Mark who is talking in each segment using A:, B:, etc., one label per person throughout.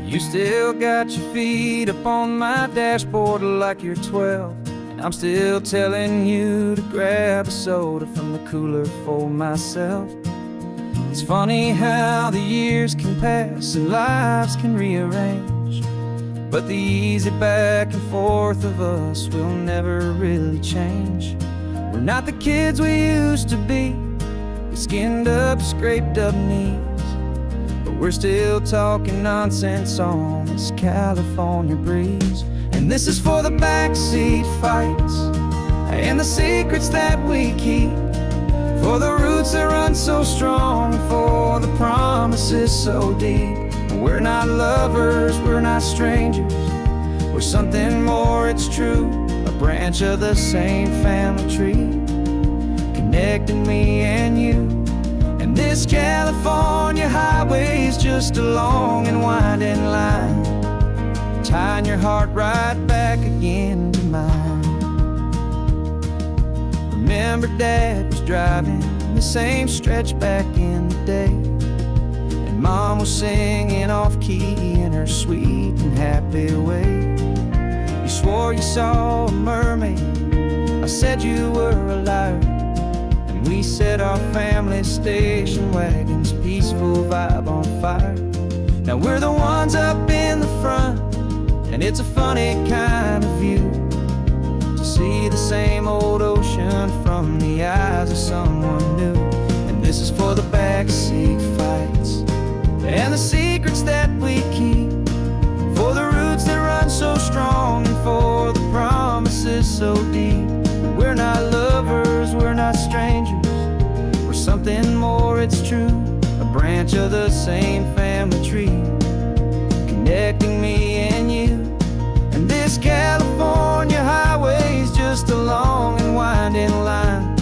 A: You still got your feet up on my dashboard like you're 12, and I'm still telling you to grab a soda from the cooler for myself. It's funny how the years can pass and lives can rearrange, but the easy back and forth of us will never really change. We're not the kids we used to be, with skinned up, scraped up knees, but we're still talking nonsense on this California breeze. And this is for the backseat fights and the secrets that we keep, for the roots that run so strong, for the promises so deep. We're not lovers, we're not strangers, we're something more, it's true. A branch of the same family tree, connecting me and you. And this California highway is just a long and winding line, tying your heart right back again to mine. Remember Dad was driving the same stretch back in the day, and Mom was singing off-key in her sweet and happy way. You swore you saw a mermaid, I said you were a liar, and we set our family station wagon's peaceful vibe on fire. Now we're the ones up in the front, and it's a funny kind of view to see the same old ocean from the eyes of someone new. And this is for the backseat fights and the secrets that we keep, for the roots that run so strong and for the promises so deep. We're not lovers, we're not strangers, we're something more, it's true. A branch of the same family tree, connecting me and you. And this California highway is just a long and winding line,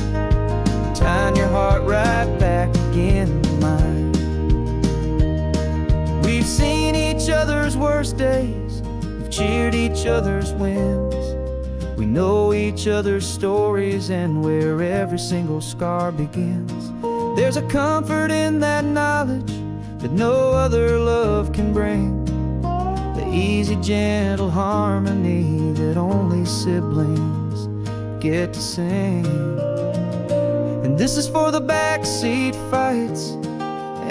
A: tying your heart right back again to mine. We've seen each other's worst days, we've cheered each other's wins, we know each other's stories and where every single scar begins. There's a comfort in that knowledge that no other love can bring, the easy, gentle harmony that only siblings get to sing. And this is for the backseat fights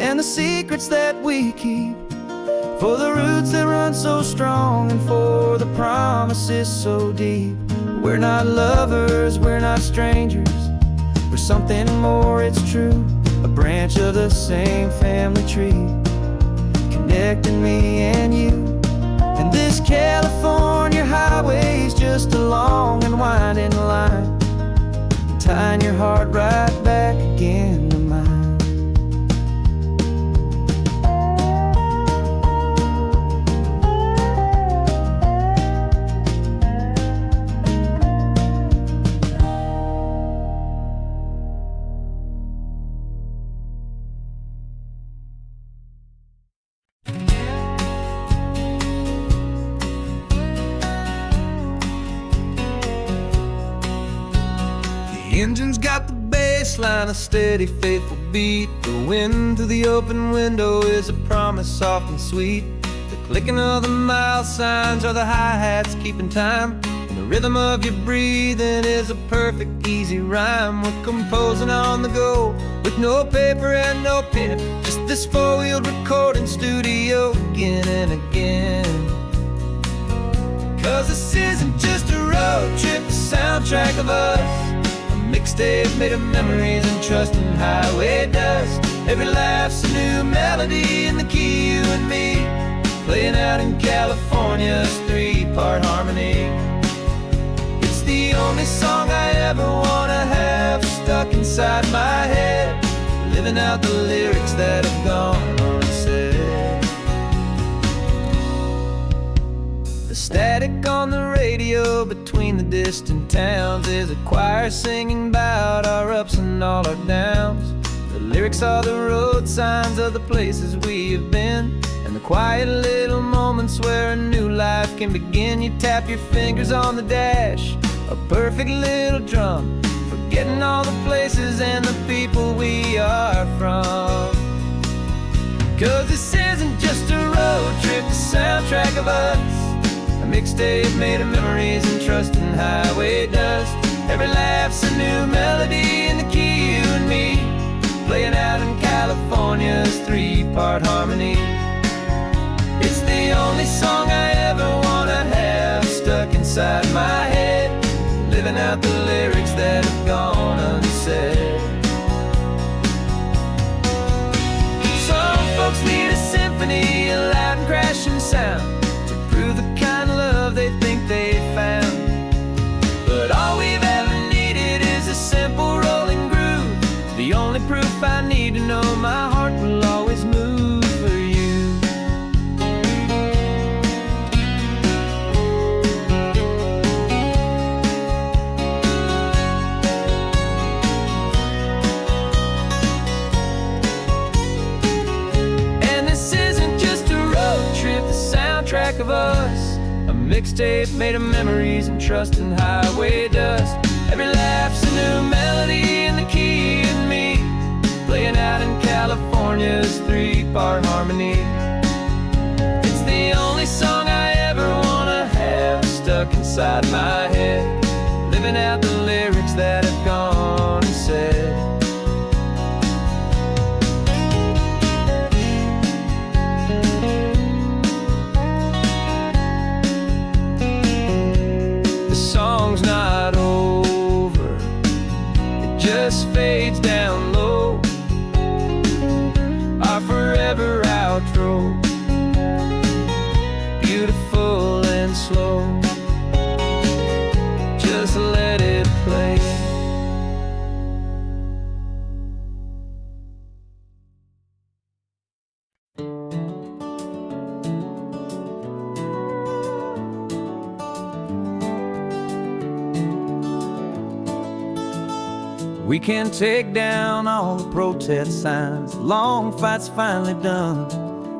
A: and the secrets that we keep, for the roots that run so strong and for the promises so deep. We're not lovers, we're not strangers, we're something more, it's true. A branch of the same family tree, connecting me and you. And this California highway is just a long and winding line, tying your heart right back again to mine.
B: The engine's got the bass line, a steady, faithful beat. The wind through the open window is a promise, soft and sweet. The clicking of the mile signs are the hi-hats keeping time, and the rhythm of your breathing is a perfect, easy rhyme. We're composing on the go with no paper and no pen, just this four-wheeled recording studio again and again. 'Cause this isn't just a road trip, the soundtrack of us, mixtape made of memories and trust in highway dust. Every laugh's a new melody in the key, you and me, playing out in California's three-part harmony. It's the only song I ever wanna have stuck inside my head, living out the lyrics that have gone unsaid. The static on the radio between the distant towns is a choir singing about our ups and all our downs. The lyrics are the road signs of the places we have been, and the quiet little moments where a new life can begin. You tap your fingers on the dash, a perfect little drum, forgetting all the places and the people we are from. 'Cause this isn't just a road trip, the soundtrack of us. A mixtape made of memories and trust in highway dust. Every laugh's a new melody in the key, you and me, playing out in California's three-part harmony. It's the only song I ever wanna have stuck inside my head, living out the lyrics that have gone unsaid. Some folks need a symphony, a loud and crashing sound, to prove the kind of love they think they found. But all we've ever needed is a simple rolling groove, the only proof I need to know my heart will always move for you. And this isn't just a road trip, the soundtrack of us. A mixtape made of memories and trust in highway dust. Every laugh's a new melody in the key, and me, playing out in California's three-part harmony. It's the only song I ever wanna have stuck inside my head, living out the lyrics that have gone unsaid. The song's not over, it just fades down low, our forever outro, beautiful and slow. Just let it play. We can take down all the protest signs, long fight's finally done.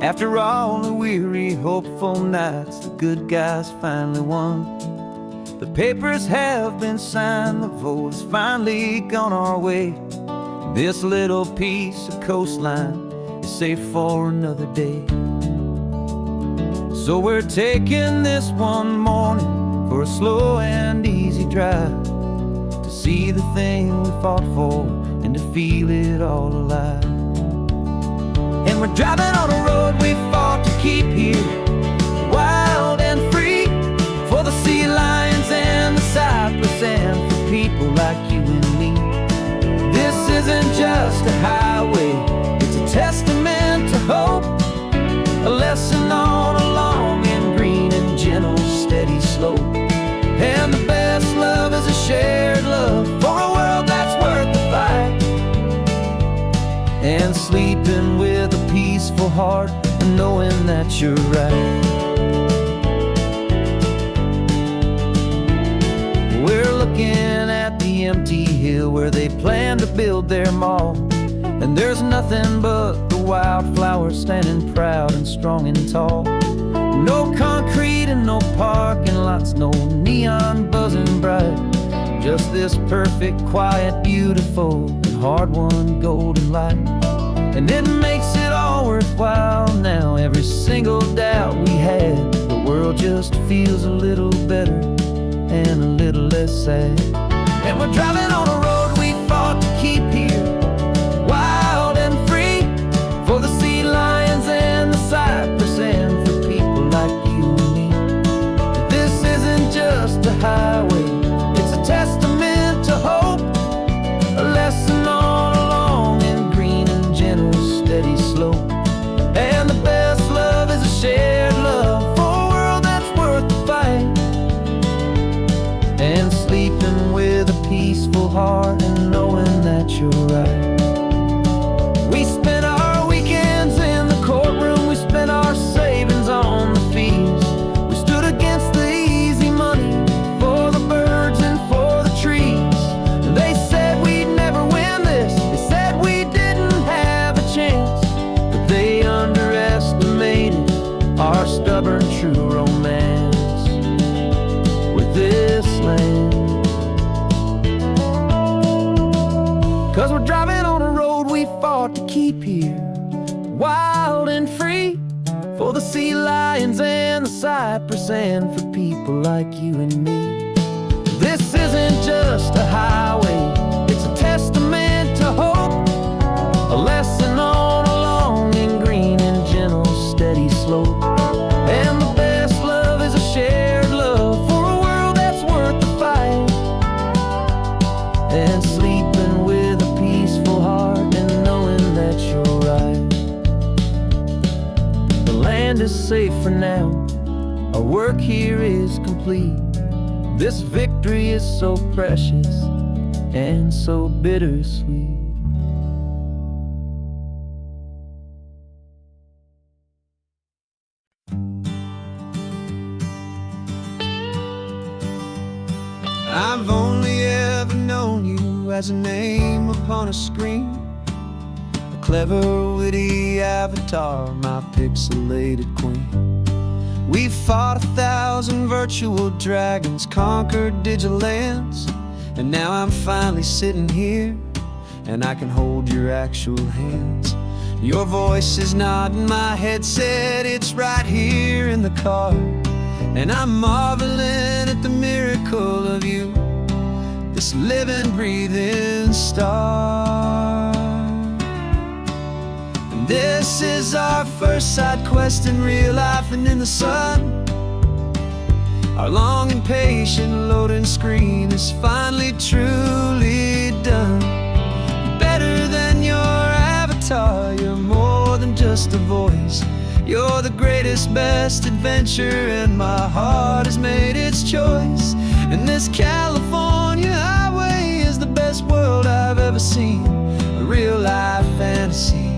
B: After all the weary, hopeful nights, the good guys finally won. The papers have been signed, the vote has finally gone our way. This little piece of coastline is safe for another day. So we're taking this one morning for a slow and easy drive, to see the thing we fought for and to feel it all alive. And we're driving on a road we fought to keep here, wild and free, for the sea lions and the cypress and for people like you and me. This isn't just a highway, it's a testament to hope, a lesson on a long and green and gentle steady slope. And the best love is a shared love for a world that's worth the fight, and sleeping with a peaceful heart and knowing that you're right. We're looking at the empty hill where they plan to build their mall, and there's nothing but the wildflowers standing proud and strong and tall. No concrete and no parking lots, no neon buzzing bright, just this perfect, quiet, beautiful, and hard-won golden light. And it makes it all worthwhile now, every single doubt we had. The world just feels a little better and a little less sad. And we're driving on a road we fought to keep here, wild and free, for the sea lions and the cypress and for people like you and me. This isn't just a highway, it's a testament to hope, a lesson on a long and green and gentle steady slope. And the best love is a shared love for a world that's worth the fight, and sleeping with a peaceful heart and knowing that you're right. We spent our weekends in the courtroom, we spent our savings on the fees. We stood against the easy money for the birds and for the trees. They said we'd never win this, they said we didn't have a chance, but they underestimated our stubborn true romance with this land. 'Cause we're driving on a road we fought to keep here, wild
A: for the sea lions and the cypress, and for people like you and me. This isn't just a highway, it's a testament to hope, a lesson on a long and green and gentle steady slope. And the best love is a shared love for a world that's worth the fight, and sleeping with a peaceful heart and knowing that you're right. The land is safe for now, our work here is complete. This victory is so precious and so bittersweet.
B: I've only ever known you as a name upon a screen, a clever, witty avatar, my pixelated queen. We fought 1,000 virtual dragons, conquered digital lands, and now I'm finally sitting here, and I can hold your actual hands. Your voice is not in my headset, it's right here in the car, and I'm marveling at the miracle of you, this living, breathing star. And this is our first side quest in real life and in the sun. Our long and patient loading screen is finally truly done. Better than your avatar, you're more than just a voice. You're the greatest, best adventure, and my heart has made its choice. And this California highway is the best world I've ever seen, a real life fantasy,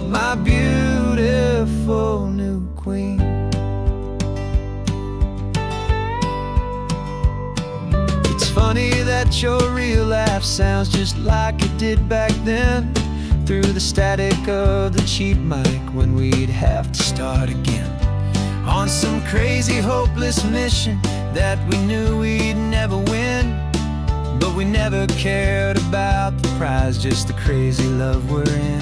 B: my beautiful new queen. It's funny that your real life sounds just like it did back then, through the static of the cheap mic when we'd have to start again, on some crazy hopeless mission that we knew we'd never win. But we never cared about the prize, just the crazy love we're in.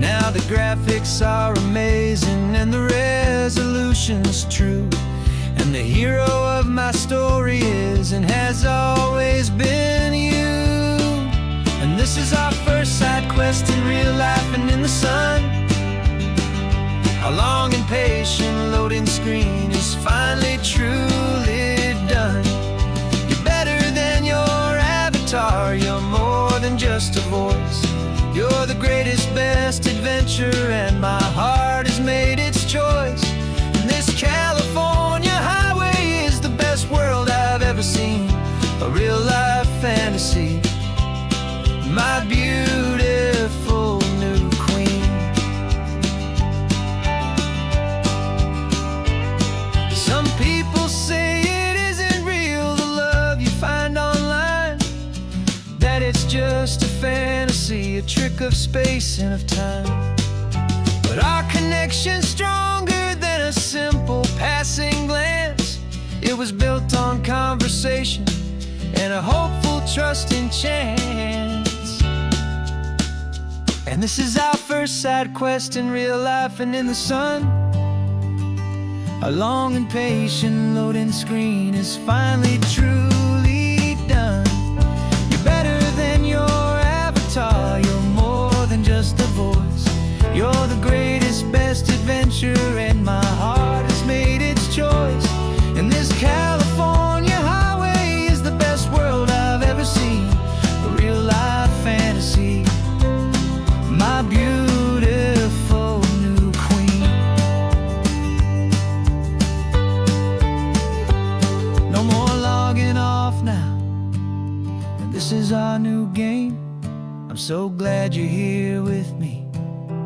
B: Now the graphics are amazing and the resolution's true, and the hero of my story is and has always been you. And this is our first side quest in real life and in the sun. Our long and patient loading screen is finally truly done. You're better than your avatar, you're more than just a voice. You're the greatest, best adventure, and my heart has made its choice. And this California highway is the best world I've ever seen, a real life fantasy, my beautiful new queen. Some people say it isn't real, the love you find online, that it's just a fantasy, a trick of space and of time. But our connection's stronger than a simple passing glance. It was built on conversation and a hopeful, trusting chance. And this is our first side quest in real life and in the sun. Our long and patient loading screen is finally truly done. You're better than your avatar, you're more than just a voice. You're the greatest, best adventure, and my heart has made its choice. And this California highway is the best world I've ever seen, a real life fantasy, my beautiful new queen. No more logging off now, and this is our new game. I'm so glad you're here with me,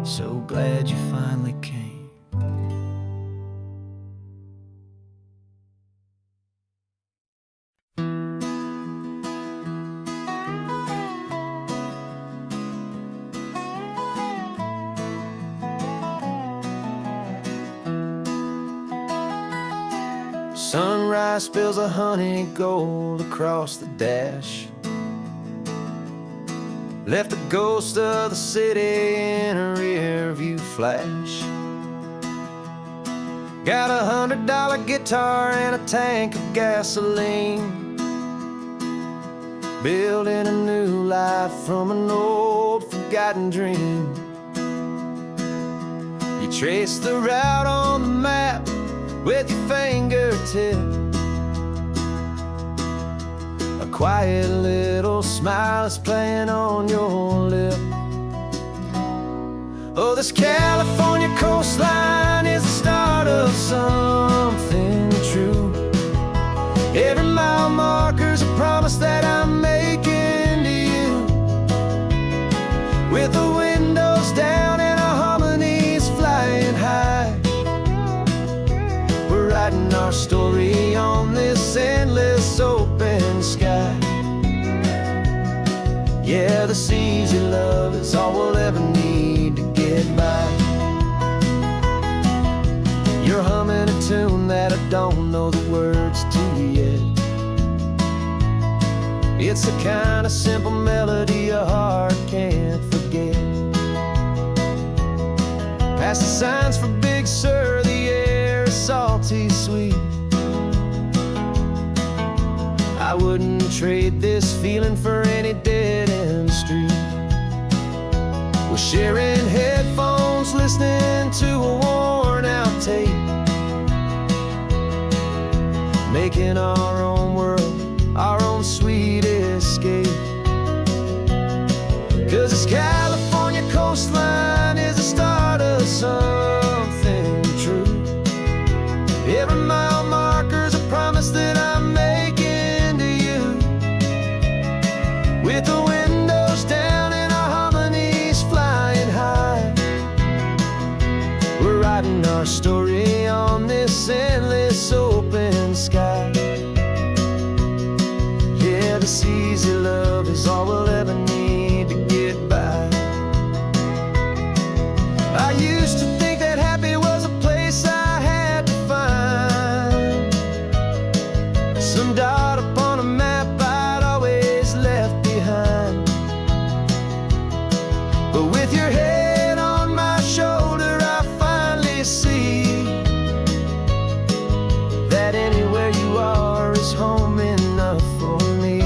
B: so glad you finally came.
A: Sunrise spills a honey gold across the dash, left the ghost of the city in a rear view flash. Got $100 guitar and a tank of gasoline, building a new life from an old forgotten dream. You trace the route on the map with your fingertip, a quiet little smile is playing on your lip. Oh, this California coastline is the start of something true. Every mile marker's a promise that I'm making to you. With the windows down and our harmonies flying high, we're writing our story on this endless open sky. Yeah, this easy love is all we'll ever need to get by. You're humming a tune that I don't know the words to yet. It's the kind of simple melody a heart can't forget. Past the signs for Big Sur, the air is salty sweet. I wouldn't trade this feeling for any dead-end street. We're sharing headphones, listening to a worn-out tape, making our own world, our own sweet escape. 'Cause this California coastline is the start of something true. Every mile marker's a promise that I'm making to you. With the windows down and our harmonies flying high, we're writing our story on this endless open sky. Yeah, this easy love is all we'll ever need to get by. I used to think that happy was a place I had to find, some dot upon a map I'd always left behind. But with your head on my shoulder, I finally see that anywhere you are is home enough for me.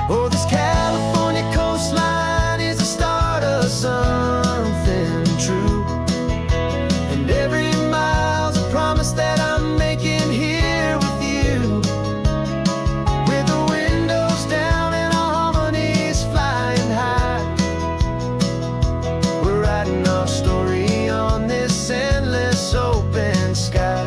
A: Oh, this California coastline is the start of something true. And every mile's a promise that I'm making here with you. With the windows down and our harmonies flying high, we're writing our story on this endless open sky.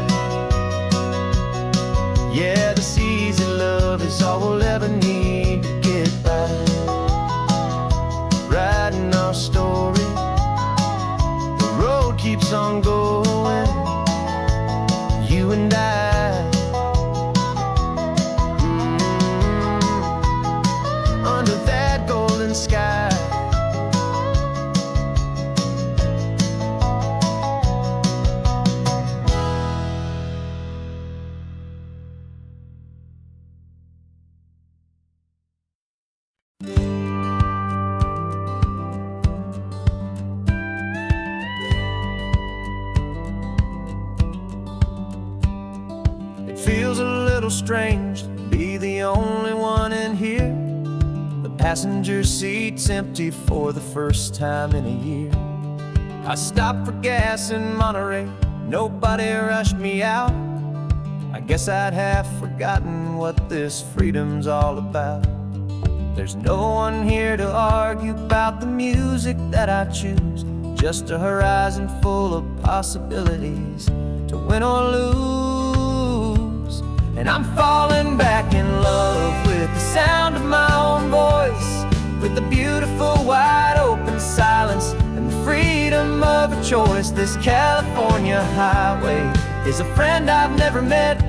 A: Yeah, this easy love is all we'll ever need to get by. Writing our story, the road keeps on going, you and I. Under that golden sky. It feels a little strange to be the only one in here. The passenger seat's empty for the first time in a year. I stopped for gas in Monterey, nobody rushed me out. I guess I'd half forgotten what this freedom's all about. There's no one here to argue about the music that I choose, just a horizon full of possibilities to win or lose. And I'm falling back in love with the sound of my own voice, with the beautiful wide open silence and the freedom of a choice. This California highway is a friend I've never met,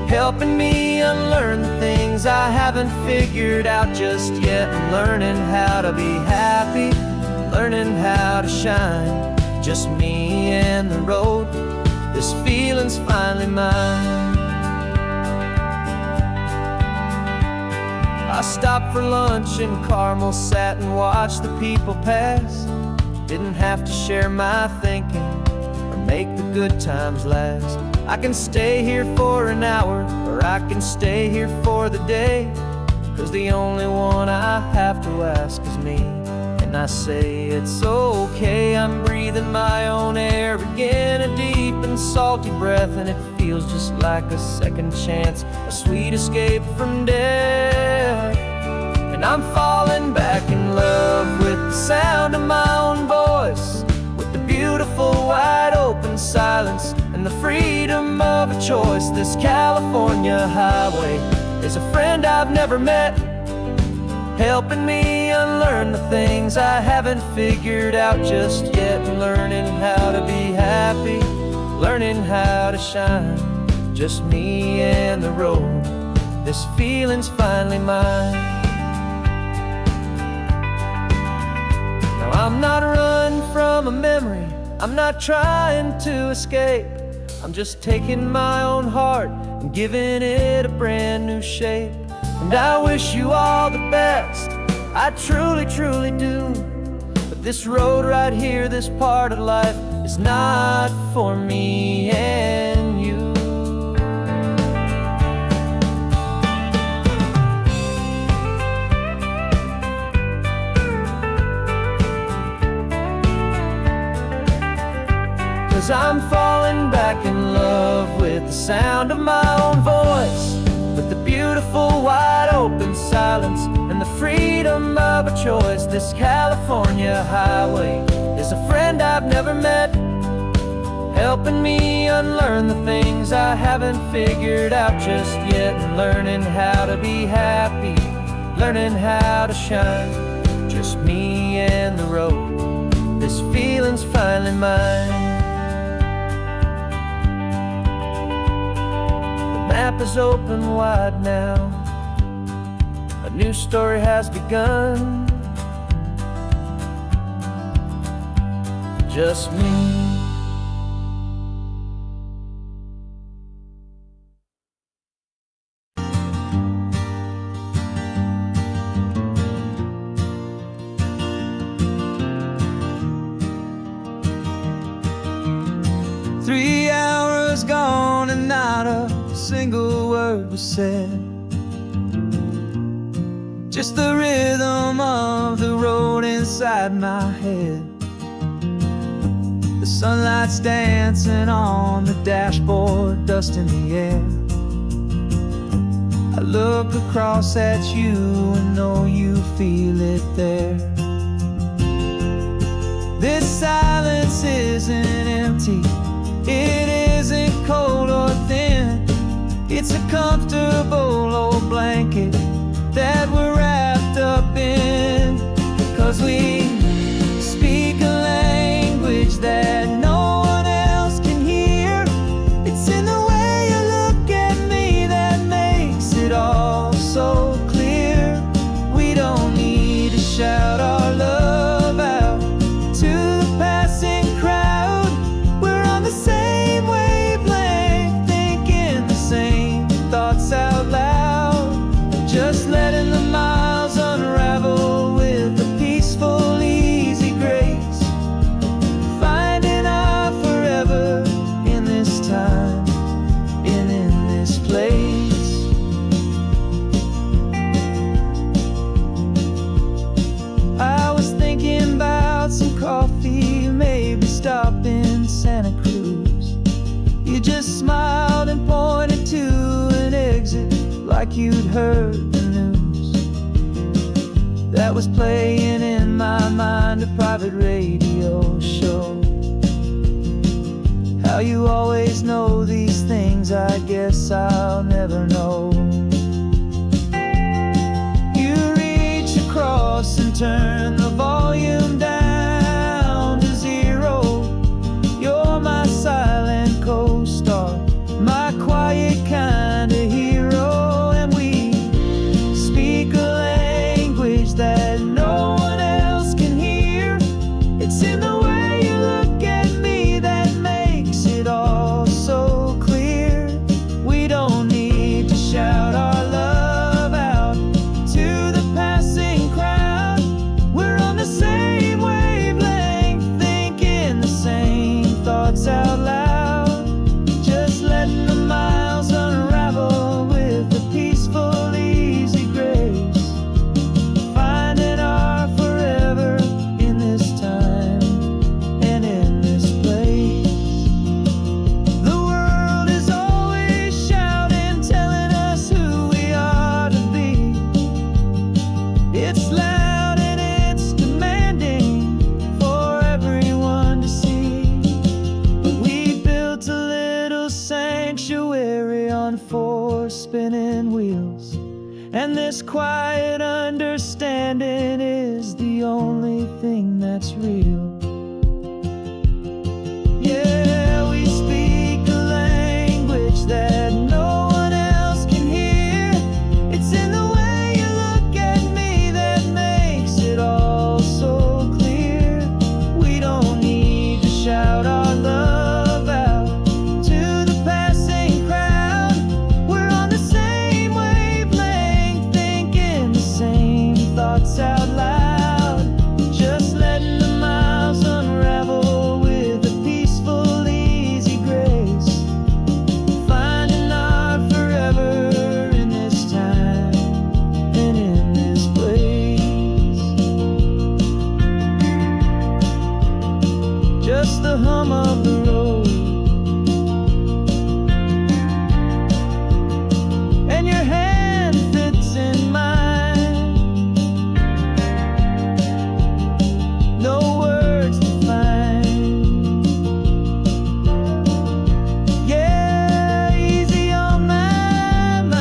A: helping me unlearn the things I haven't figured out just yet. I'm learning how to be happy, learning how to shine, just me and the road. this feeling's finally mine. I stopped for lunch in Carmel, sat and watched the people pass. Didn't have to share my thinking or make the good times last. I can stay here for an hour, or I can stay here for the day, 'cause the only one I have to ask is me. And I say it's okay, I'm breathing my own air again, a deep and salty breath, and it feels just like a second chance, a sweet escape from death. And I'm falling back in love with the sound of my own voice, with the beautiful wide open silence and the freedom of a choice. This California highway is a friend I've never met, helping me unlearn the things I haven't figured out just yet, and learning how to be happy, learning how to shine, just me and the road, this feeling's finally mine. Now I'm not running from a memory, I'm not trying to escape, I'm just taking my own heart and giving it a brand new shape. And I wish you all the best, I truly, truly do. But this road right here, this part of life, is not for me and you. Cause I'm falling back in love with the sound of my own voice, with the beautiful wide open silence and the freedom of a choice. This California highway is a friend I've never met, helping me unlearn the things I haven't figured out just yet, and learning how to be happy, learning how to shine, just me and the road, this feeling's finally mine. The map is open wide now, a new story has begun, just me.
B: Three hours gone and not a single word was said, just the rhythm of the road inside my head. The sunlight's dancing on the dashboard, dust in the air. I look across at you and know you feel it there. This silence isn't empty, it isn't cold or thin, it's a comfortable old blanket that we're wrapped up in. 'Cause we speak a language that no one else can hear. It's in the way you look at me that makes it all so clear. We don't need to shout our love out to the passing crowd. We're on the same wavelength, thinking the same thoughts out loud, just letting the miles unravel with a peaceful, easy grace, finding our forever in this time and in this place. I was thinking about some coffee, maybe stop in Santa Cruz. You just smiled and pointed to an exit like you'd heard the news. That was playing in my mind, a private radio show. How you always know these things, I guess I'll never know. You reach across and turn the volume down to zero. You're my silent co-star, my quiet kind of hero. And we speak a language that no one else can hear. It's in the way you look at me that makes it all
A: lost. And this quiet understanding is the only thing that's real. Yeah, we speak a language that no one else can hear. It's in the way you look at me that makes it all so clear. We don't need to shout our love out to the passing crowd. We're on the same wavelength, thinking the same thoughts out loud. Just letting the miles unravel with a peaceful, easy grace. Finding our forever in this time and in this place. Just the hum of the road and your hand fits in mine. No words to find. Yeah, easy on my mind.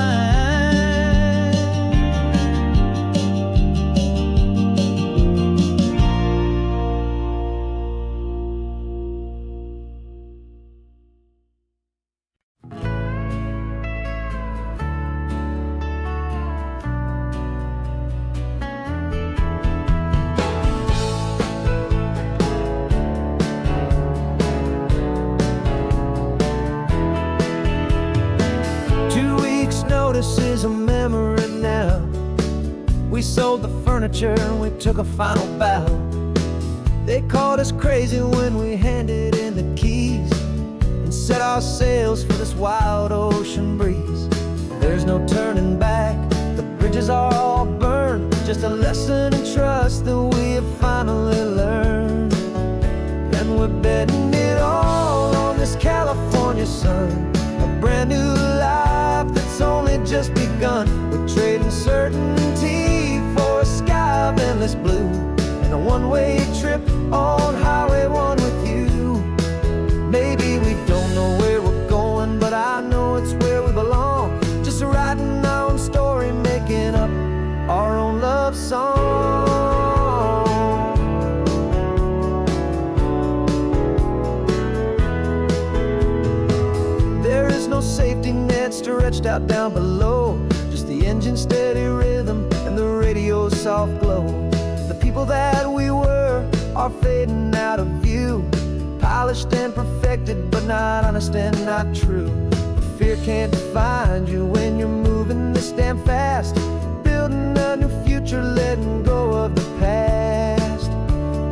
A: 2 weeks' notice is a memory now. We sold the furniture and we took a final bow. They called us crazy when we handed in the keys and set our sails for this wild ocean breeze. There's no turning back, the bridges are all burned. Just a lesson in trust that we have finally learned. And we're betting it all on this California sun, a brand new life that's only just begun. We're trading certainty for a sky of endless blue and a one-way trip on Highway 1 with you. Maybe we don't know where we're going, but I know it's where we belong. Just writing our own story, making up our own love song. There is no safety net stretched out down below, just the engine's steady rhythm and the radio's soft glow. The people that we were are fading out of view, polished and perfected, but not honest and not true. Fear can't find you when you're moving this damn fast, building a new future, letting go of the past.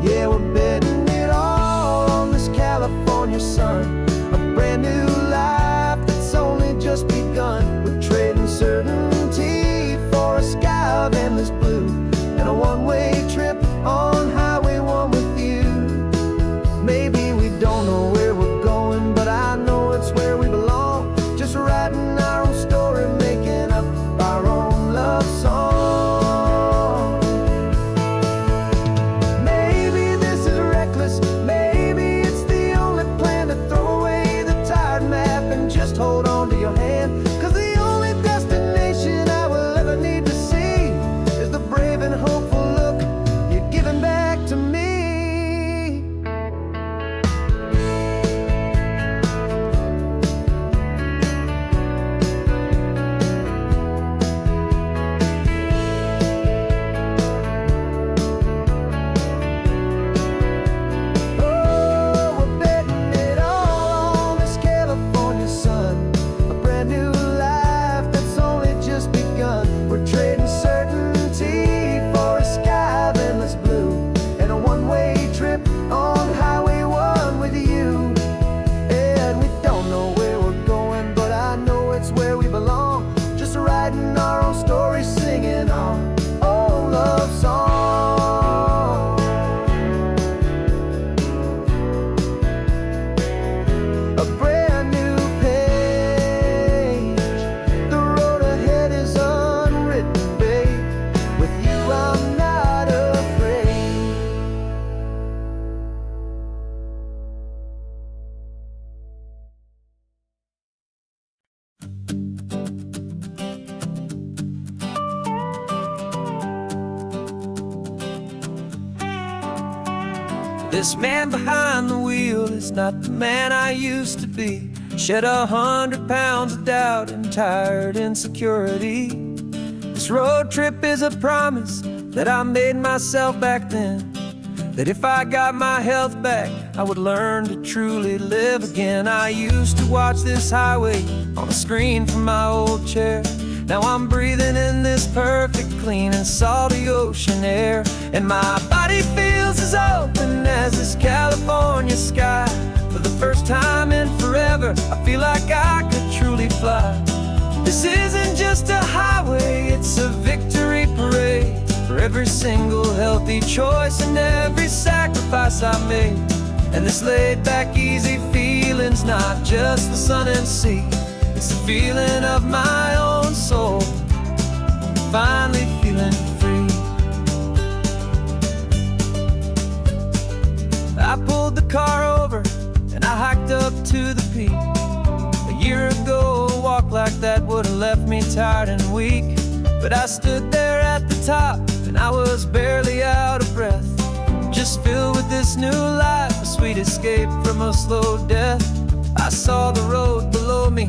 A: Yeah, we're betting it all on this California sun, a brand new life that's only just begun. We're trading certainty for a sky of endless blue and a one-way trip on Highway 1 with you. Maybe we don't know where we're going, but I know it's where we belong. Just writing our own story, making up our own love song. Maybe this is reckless, maybe it's the only plan to throw away the tired map and just hold on to your hand. 'Cause the only destination I will ever need to see is the brave and hopeful look you're giving back to me. Oh, we're betting it all on this California sun, a brand new life that's only just begun. We're trading certainty for a sky of endless blue and a one-way trip on Highway 1 with you. And we don't know where we're going, but I know it's where we belong. Just writing our own story, singing our own love song. A brand new page, the road ahead is unwritten, babe. With you I'm not afraid.
B: This man behind the wheel is not the man I used to be. Shed 100 pounds of doubt and tired insecurity. This road trip is a promise that I made myself back then, that if I got my health back, I would learn to truly live again. I used to watch this highway on a screen from my old chair. Now I'm breathing in this perfect, clean and salty ocean air. And my body feels as open as this California sky. For the first time in forever, I feel like I could truly fly. This isn't just a highway, it's a victory parade. For every single healthy choice and every sacrifice I made. And this laid back easy feeling's not just the sun and sea. It's the feeling of my own soul, finally feeling free. I pulled the car over and I hiked up to the peak. A year ago, a walk like that would have left me tired and weak. But I stood there at the top and I was barely out of breath, just filled with this new life, a sweet escape from a slow death. I saw the road below me,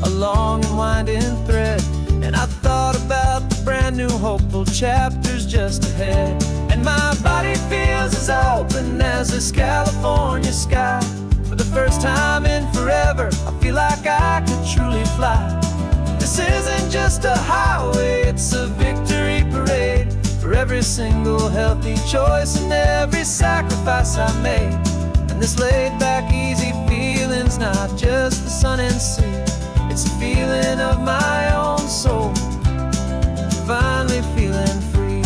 B: a long and winding thread, and I thought about the brand new hopeful chapters just ahead. And my body feels as open as this California sky. For the first time in forever, I feel like I could truly fly. This isn't just a highway, it's a victory parade. For every single healthy choice and every sacrifice I made. And this laid back easy feeling's not just the sun and sea. It's a feeling of my own soul, finally feeling free.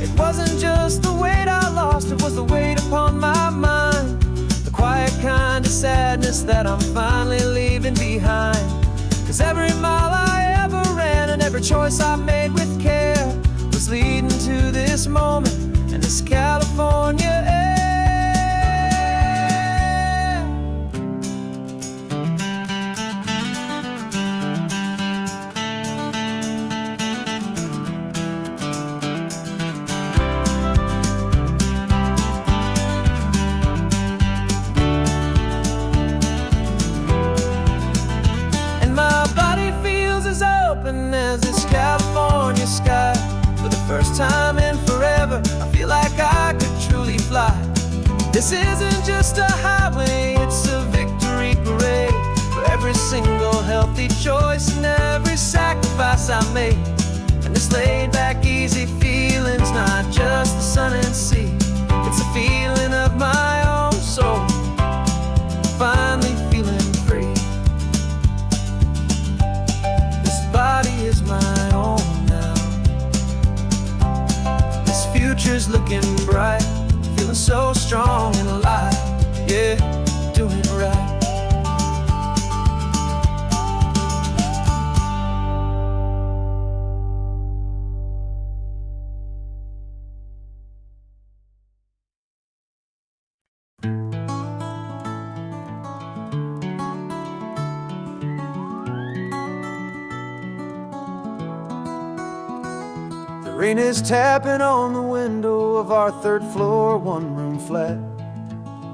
B: It wasn't just the weight I lost, it was the weight upon my mind. The quiet kind of sadness that I'm finally leaving behind. 'Cause every mile I ever ran and every choice I made with care was leading to this moment and this California air. As this California sky. For the first time in forever, I feel like I could truly fly. This isn't just a highway, it's a victory parade. For every single healthy choice and every sacrifice I made. And this laid back easy feeling's not just the sun and sea. It's a feeling of my own soul, finally feeling free. Body is my own now. This future's looking bright, feeling so strong and alive. Yeah, doing it right. Rain is tapping on the window of our third floor, one-room flat.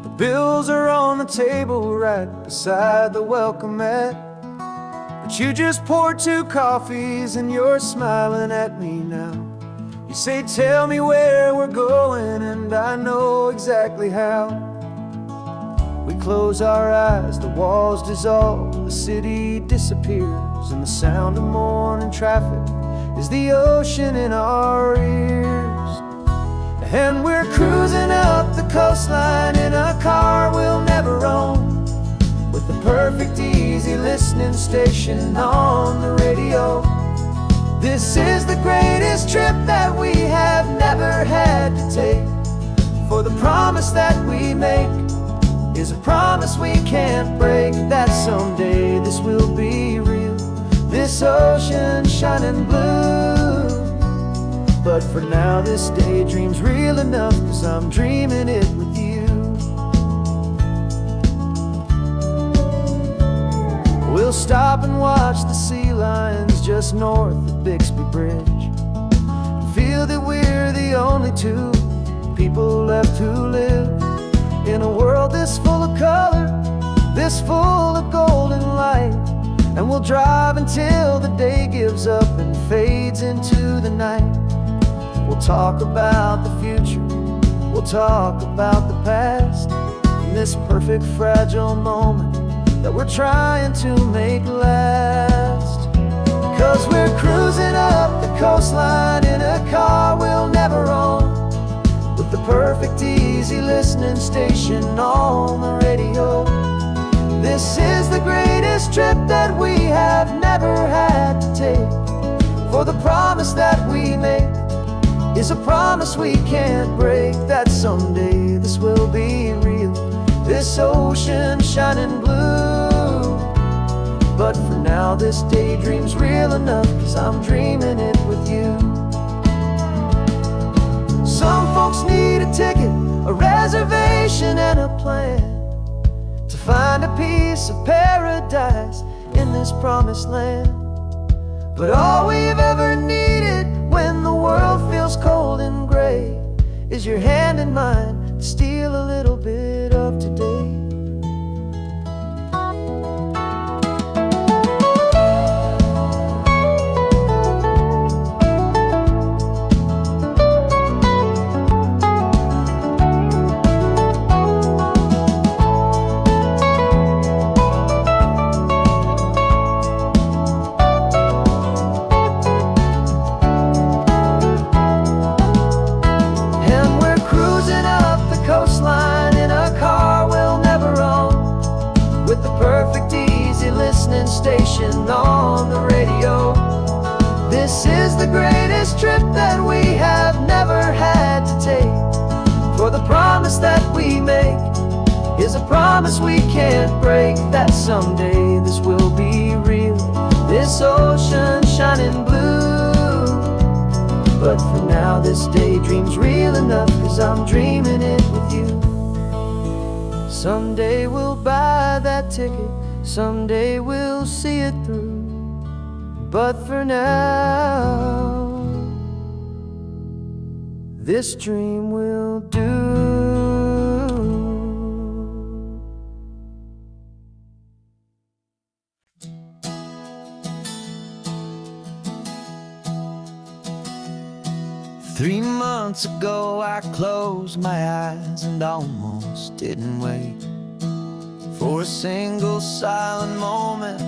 B: The bills are on the table right beside the welcome mat. But you just poured 2 coffees and you're smiling at me now. You say, tell me where we're going, and I know exactly how. We close our eyes, the walls dissolve, the city disappears, and the sound of morning traffic is the ocean in our ears. And we're cruising up the coastline in a car we'll never own, with the perfect easy listening station on the radio. This is the greatest trip that we have never had to take. For the promise that we make is a promise we can't break, that someday this will be real, this ocean shining blue. But for now this daydream's real enough, 'cause I'm dreaming it with you. We'll stop and watch the sea lions just north of Bixby Bridge,
A: feel that we're the only two people left who live in a world this full of color, this full of golden light. And we'll drive until the day gives up and fades into the night. We'll talk about the future, we'll talk about the past, in this perfect fragile moment that we're trying to make last. 'Cause we're cruising up the coastline in a car we'll never own, with the perfect easy listening station on the radio. This is the greatest trip that we have never had to take, for the promise that we make is a promise we can't break, that someday this will be real, this ocean shining blue. But for now this daydream's real enough, 'cause I'm dreaming it with you. Some folks need a ticket, a reservation and a plan to find a piece of paradise in this promised land. But all we've ever needed when the world feels cold and gray is your hand in mine to steal a little bit of today. 'For the promise that we make is a promise we can't break, that someday this will be real, this ocean shining blue. But for now this daydream's real enough, 'cause I'm dreaming it with you. Someday we'll buy that ticket, someday we'll see it through. But for now, this dream will do. 3 months ago I closed my eyes and almost didn't wait for a single silent moment.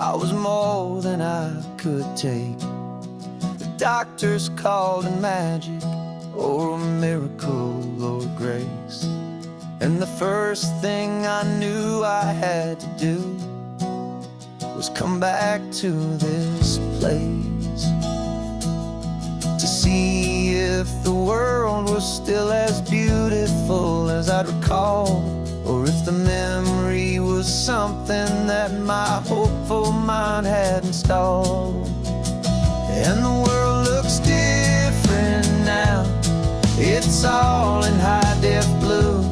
A: I was more than I could take. The doctors called it magic, or a miracle, or grace. And the first thing I knew I had to do was come back to this place, to see if the world was still as beautiful as I'd recall, or if the memory was something that my hopeful mind had installed. And the world looks different now, it's all in high-def blue.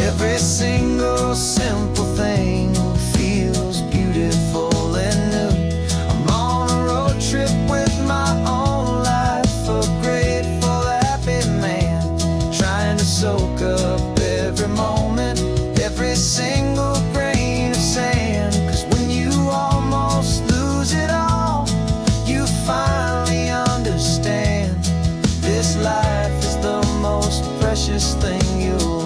A: Every single simple thing feels beautiful and new. I'm on a road trip with my own life, a grateful, happy man, trying to soak up every moment, every single grain of sand. 'Cause when you almost lose it all, you finally understand this life is the most precious thing you'll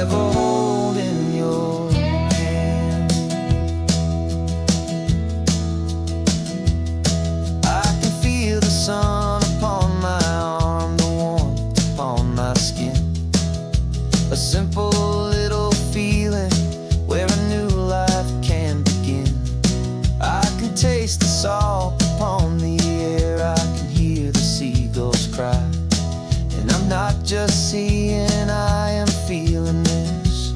A: ever hold in your hand. I can feel the sun upon my arm, the warmth upon my skin, a simple little feeling where a new life can begin. I can taste the salt upon the air, I can hear the seagulls cry, and I'm not just seeing, I am feeling this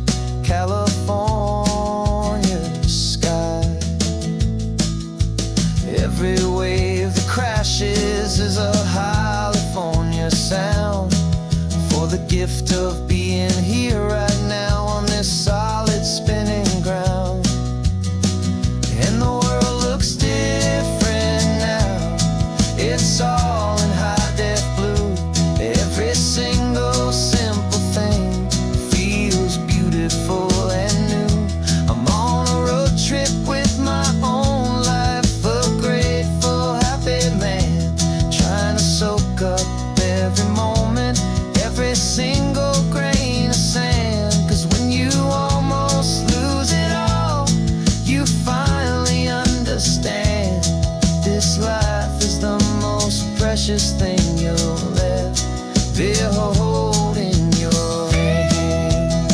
A: California sky. Every wave that crashes is a California sound, for the gift of being here right now on this solid spinning ground. And the world looks different now, it's all in high precious thing you'll ever hold in your hand.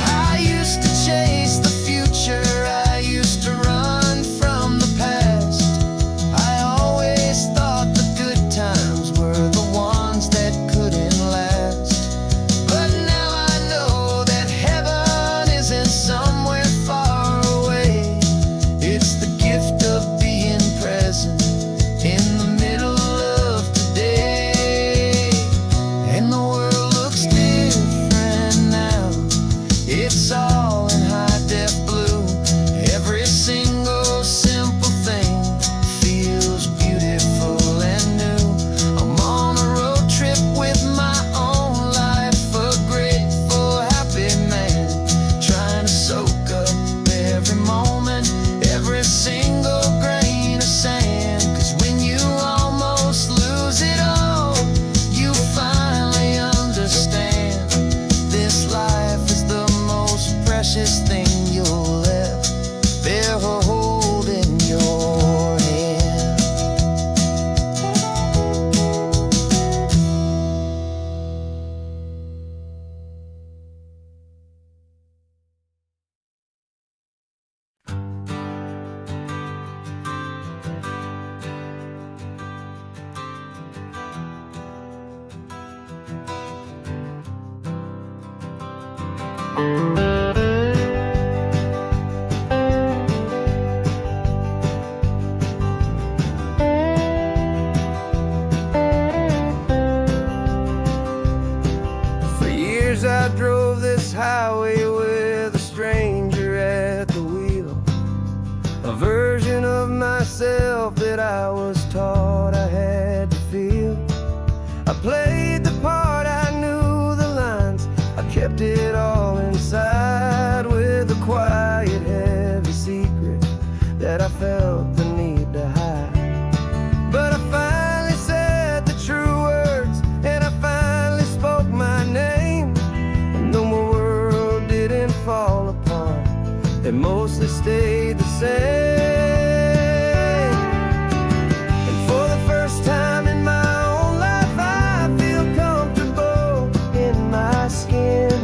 A: I used to chase the future, I used to run from the past. I always thought the good times were the ones that couldn't last. But now I know that heaven isn't somewhere far away. It's the gift of being present in the middle of today. And the world looks different now. It's all in high-def blue. Every single simple thing feels beautiful and new. I'm on a road trip with my own life, a grateful, happy man, trying to soak up every moment, every single grain of sand. 'Cause when you almost lose it all, you finally understand this life is the most precious thing you'll ever hold in your hand. For years I drove this highway with a stranger at the wheel, a version of myself that I was taught I had to feel. I played the part, I knew the lines, I kept it all inside with a quiet, heavy secret that I felt the need to hide. But I finally said the true words, and I finally spoke my name. And though my world didn't fall apart, it mostly stayed the same. And for the first time in my own life, I feel comfortable in my skin.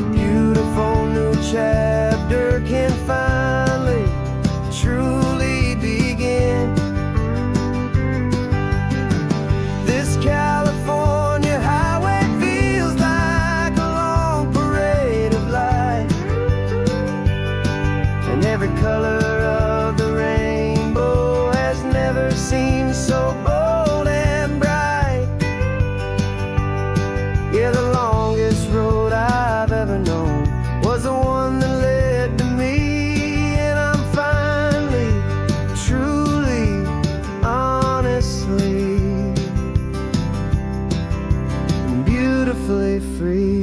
A: A beautiful new chapter can finally truly begin. This California highway feels like a long parade of light, and every color of the rainbow has never seemed so bold and bright. Yeah, the longest road I've ever known was the one that led to me. And I'm finally, truly, honestly, beautifully free.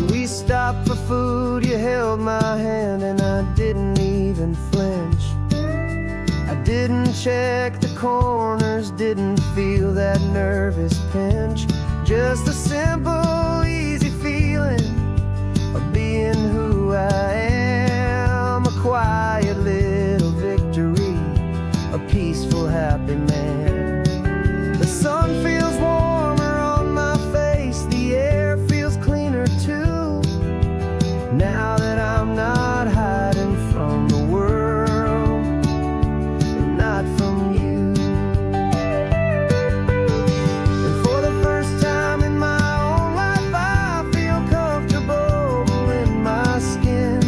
A: We stopped for food, you held my hand, and I didn't even flinch. I didn't check the corners, didn't feel that nervous pinch. Just a simple, easy feeling of being who I am. A quiet little victory, a peaceful, happy man. The sun feels warmer on my face, the air feels cleaner too, now that I'm not hiding from the world and not from you. And for the first time in my own life, I feel comfortable in my skin.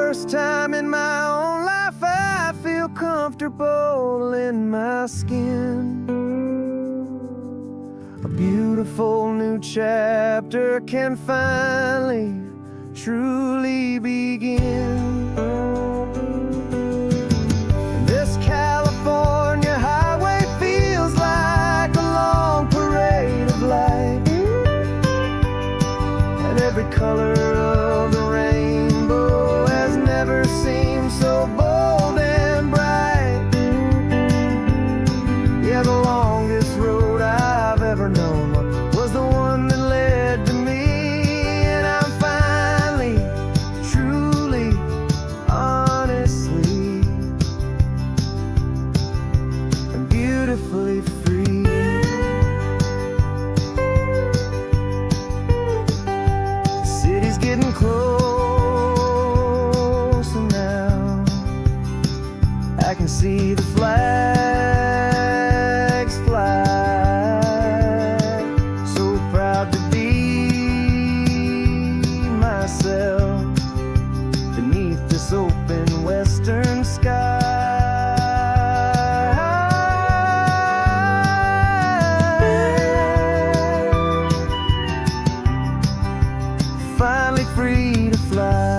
A: first time in my own life I feel comfortable in my skin. A beautiful new chapter can finally, truly begin. This California highway feels like a long parade of light, and every color of the rainbow has never seemed so bold and bright. Yeah, the longest road I've ever known was the one that led to me, and I'm finally, truly, honestly, and beautifully free. The city's getting closer now. I can see the flags fly. So proud to be myself beneath this open western sky. Finally free to fly.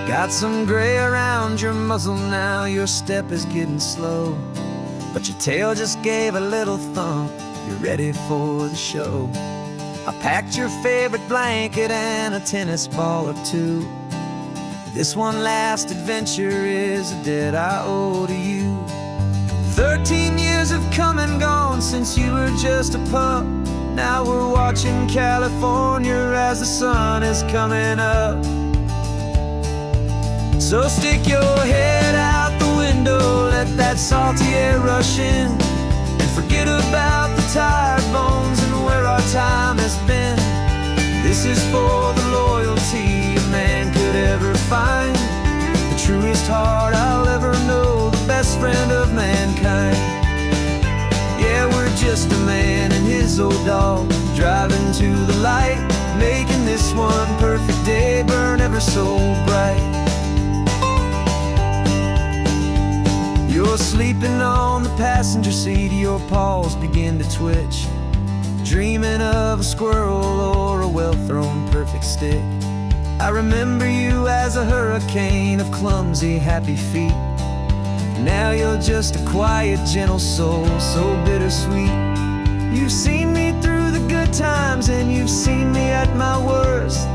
A: Got some gray around your muzzle now, your step is getting slow, but your tail just gave a little thump, you're ready for the show. I packed your favorite blanket and a tennis ball or two. This one last adventure is a debt I owe to you. 13 years have come and gone since you were just a pup. Now we're watching California as the sun is coming up. So stick your head out the window, let that salty air rush in, and forget about the tired bones and where our time has been. This is for the loyalty a man could ever find, the truest heart I'll ever know, the best friend of mankind. Yeah, we're just a man and his old dog, driving to the light, making this one perfect day burn ever so bright. You're sleeping on the passenger seat, your paws begin to twitch, dreaming of a squirrel or a well-thrown perfect stick. I remember you as a hurricane of clumsy, happy feet. Now you're just a quiet, gentle soul, so bittersweet. You've seen me through the good times and you've seen me at my worst.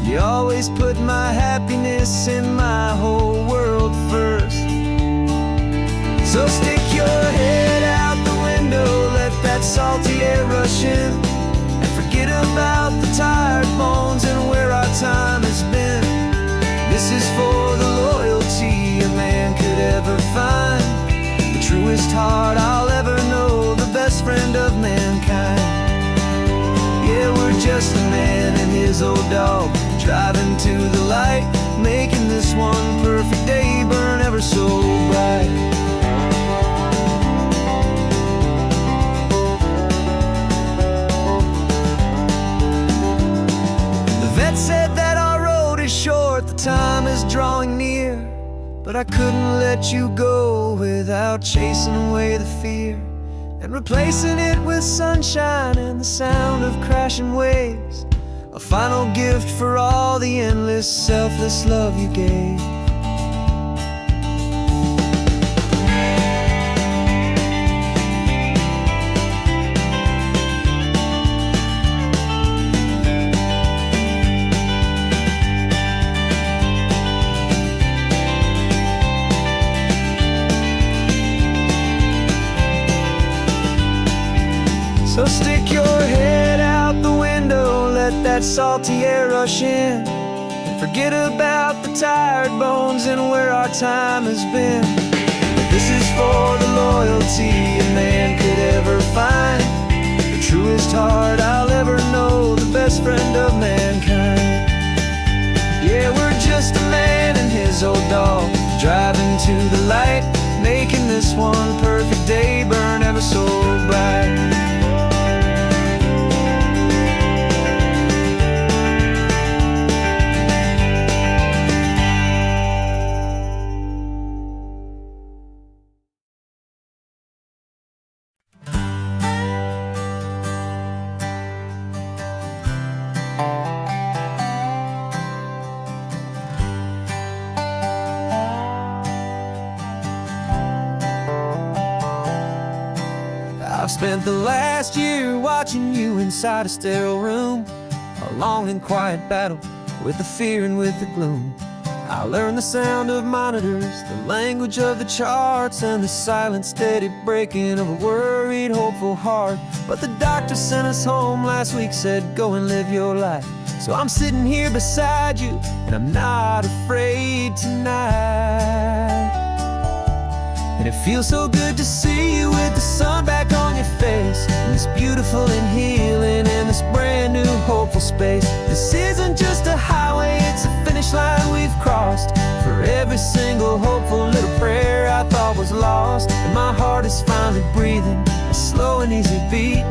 A: You always put my happiness in my whole world first. So stick your head out the window, let that salty air rush in, and forget about the tired bones and where our time has been. This is for the loyalty a man could ever find, the truest heart I'll ever know, the best friend of mankind. Yeah, we're just a man and his old dog, driving to the light, making this one perfect day burn ever so bright. Said that our road is short, the time is drawing near, but I couldn't let you go without chasing away the fear and replacing it with sunshine and the sound of crashing waves, a final gift for all the endless, selfless love you gave. So stick your head out the window, let that salty air rush in, forget about the tired bones and where our time has been. This is for the loyalty a man could ever find, the truest heart I'll ever know, the best friend of mankind. Yeah, we're just a man and his old dog, driving to the light, making this one perfect day burn ever so bright. I've spent the last year watching you inside a sterile room, a long and quiet battle with the fear and with the gloom. I learned the sound of monitors, the language of the charts, and the silent steady breaking of a worried, hopeful heart. But the doctor sent us home last week, said go and live your life. So I'm sitting here beside you, and I'm not afraid tonight. And it feels so good to see you with the sun back on your face, and this beautiful and healing in this brand new hopeful space. This isn't just a highway, it's a finish line we've crossed. For every single hopeful little prayer I thought was lost, and my heart is finally breathing a slow and easy beat.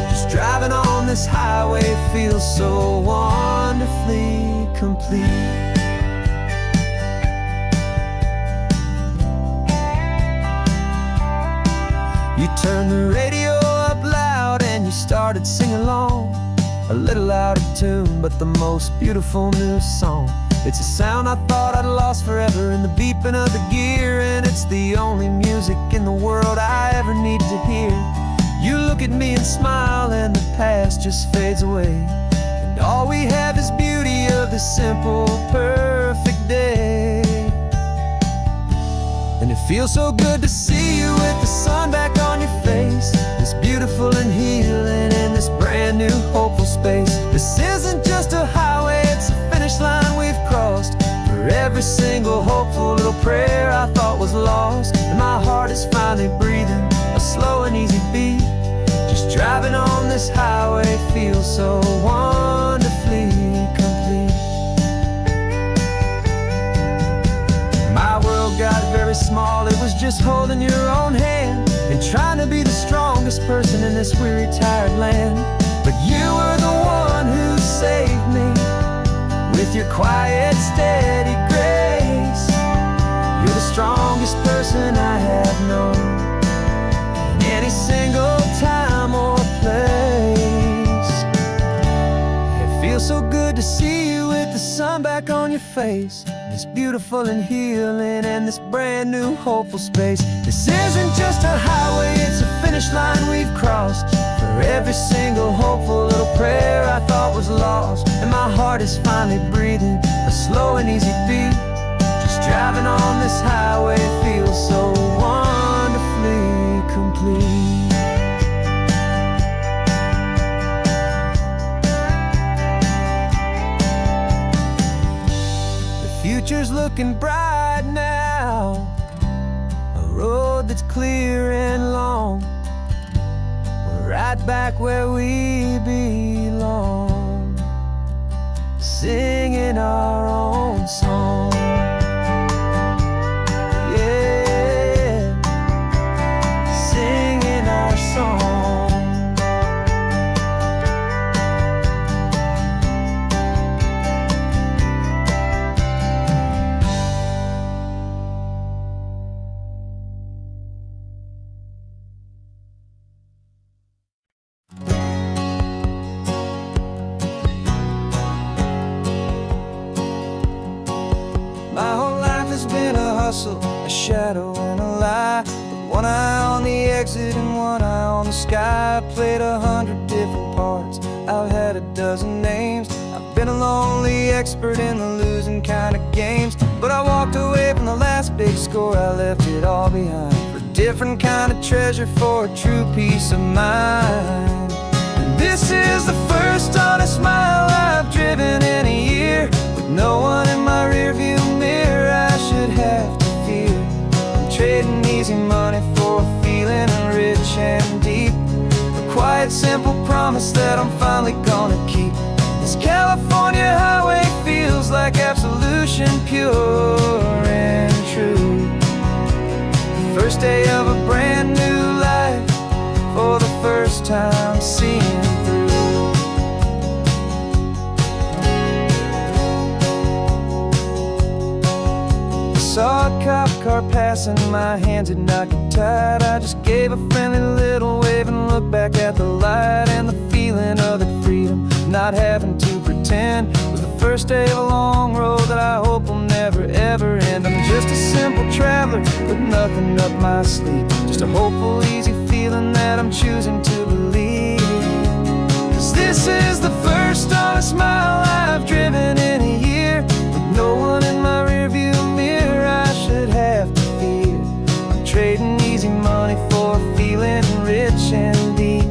A: Just driving on this highway feels so wonderfully complete. You turned the radio up loud and you started singing along, a little out of tune, but the most beautiful new song. It's a sound I thought I'd lost forever in the beeping of the gear, and it's the only music in the world I ever need to hear. You look at me and smile and the past just fades away, and all we have is beauty of this simple, perfect day. And it feels so good to see you with the sun back on your face, this beautiful and healing in this brand new hopeful space. This isn't just a highway, it's a finish line we've crossed. For every single hopeful little prayer I thought was lost, and my heart is finally breathing a slow and easy beat. Just driving on this highway feels so wonderfully complete. My world got very small, it was just holding your own hand and trying to be the strongest person in this weary, tired land. But you were the one who saved me with your quiet, steady grace. You're the strongest person I have known in any single time or place. It feels so good to see you with the sun back on your face, this beautiful and healing and this brand new hopeful space. This isn't just a highway, it's a finish line we've crossed. For every single hopeful little prayer I thought was lost, and my heart is finally breathing a slow and easy beat. Just driving on this highway feels so wonderfully complete. Future's looking bright now, a road that's clear and long. We're right back where we belong, singing our own song. Yeah, singing our song. My whole life has been a hustle, a shadow and a lie, with one eye on the exit and one eye on the sky. I played 100 different parts, I've had a dozen names. I've been a lonely expert in the losing kind of games, but I walked away from the last big score, I left it all behind for a different kind of treasure, for a true peace of mind. And this is the first honest smile driven in a year with no one in my rearview mirror I should have to fear. I'm trading easy money for a feeling rich and deep, a quiet, simple promise that I'm finally gonna keep. This California highway feels like absolution, pure and true. The first day of a brand new life, for the first time seeing through. I saw a cop car passing, my hands had not get tied. I just gave a friendly little wave and looked back at the light. And the feeling of that freedom, not having to pretend, was the first day of a long road that I hope will never ever end. I'm just a simple traveler with nothing up my sleeve, just a hopeful, easy feeling that I'm choosing to believe. 'Cause this is the first honest mile I've driven in a year, with no one in my rearview mirror I should have to fear. I'm trading easy money for a feeling rich and deep,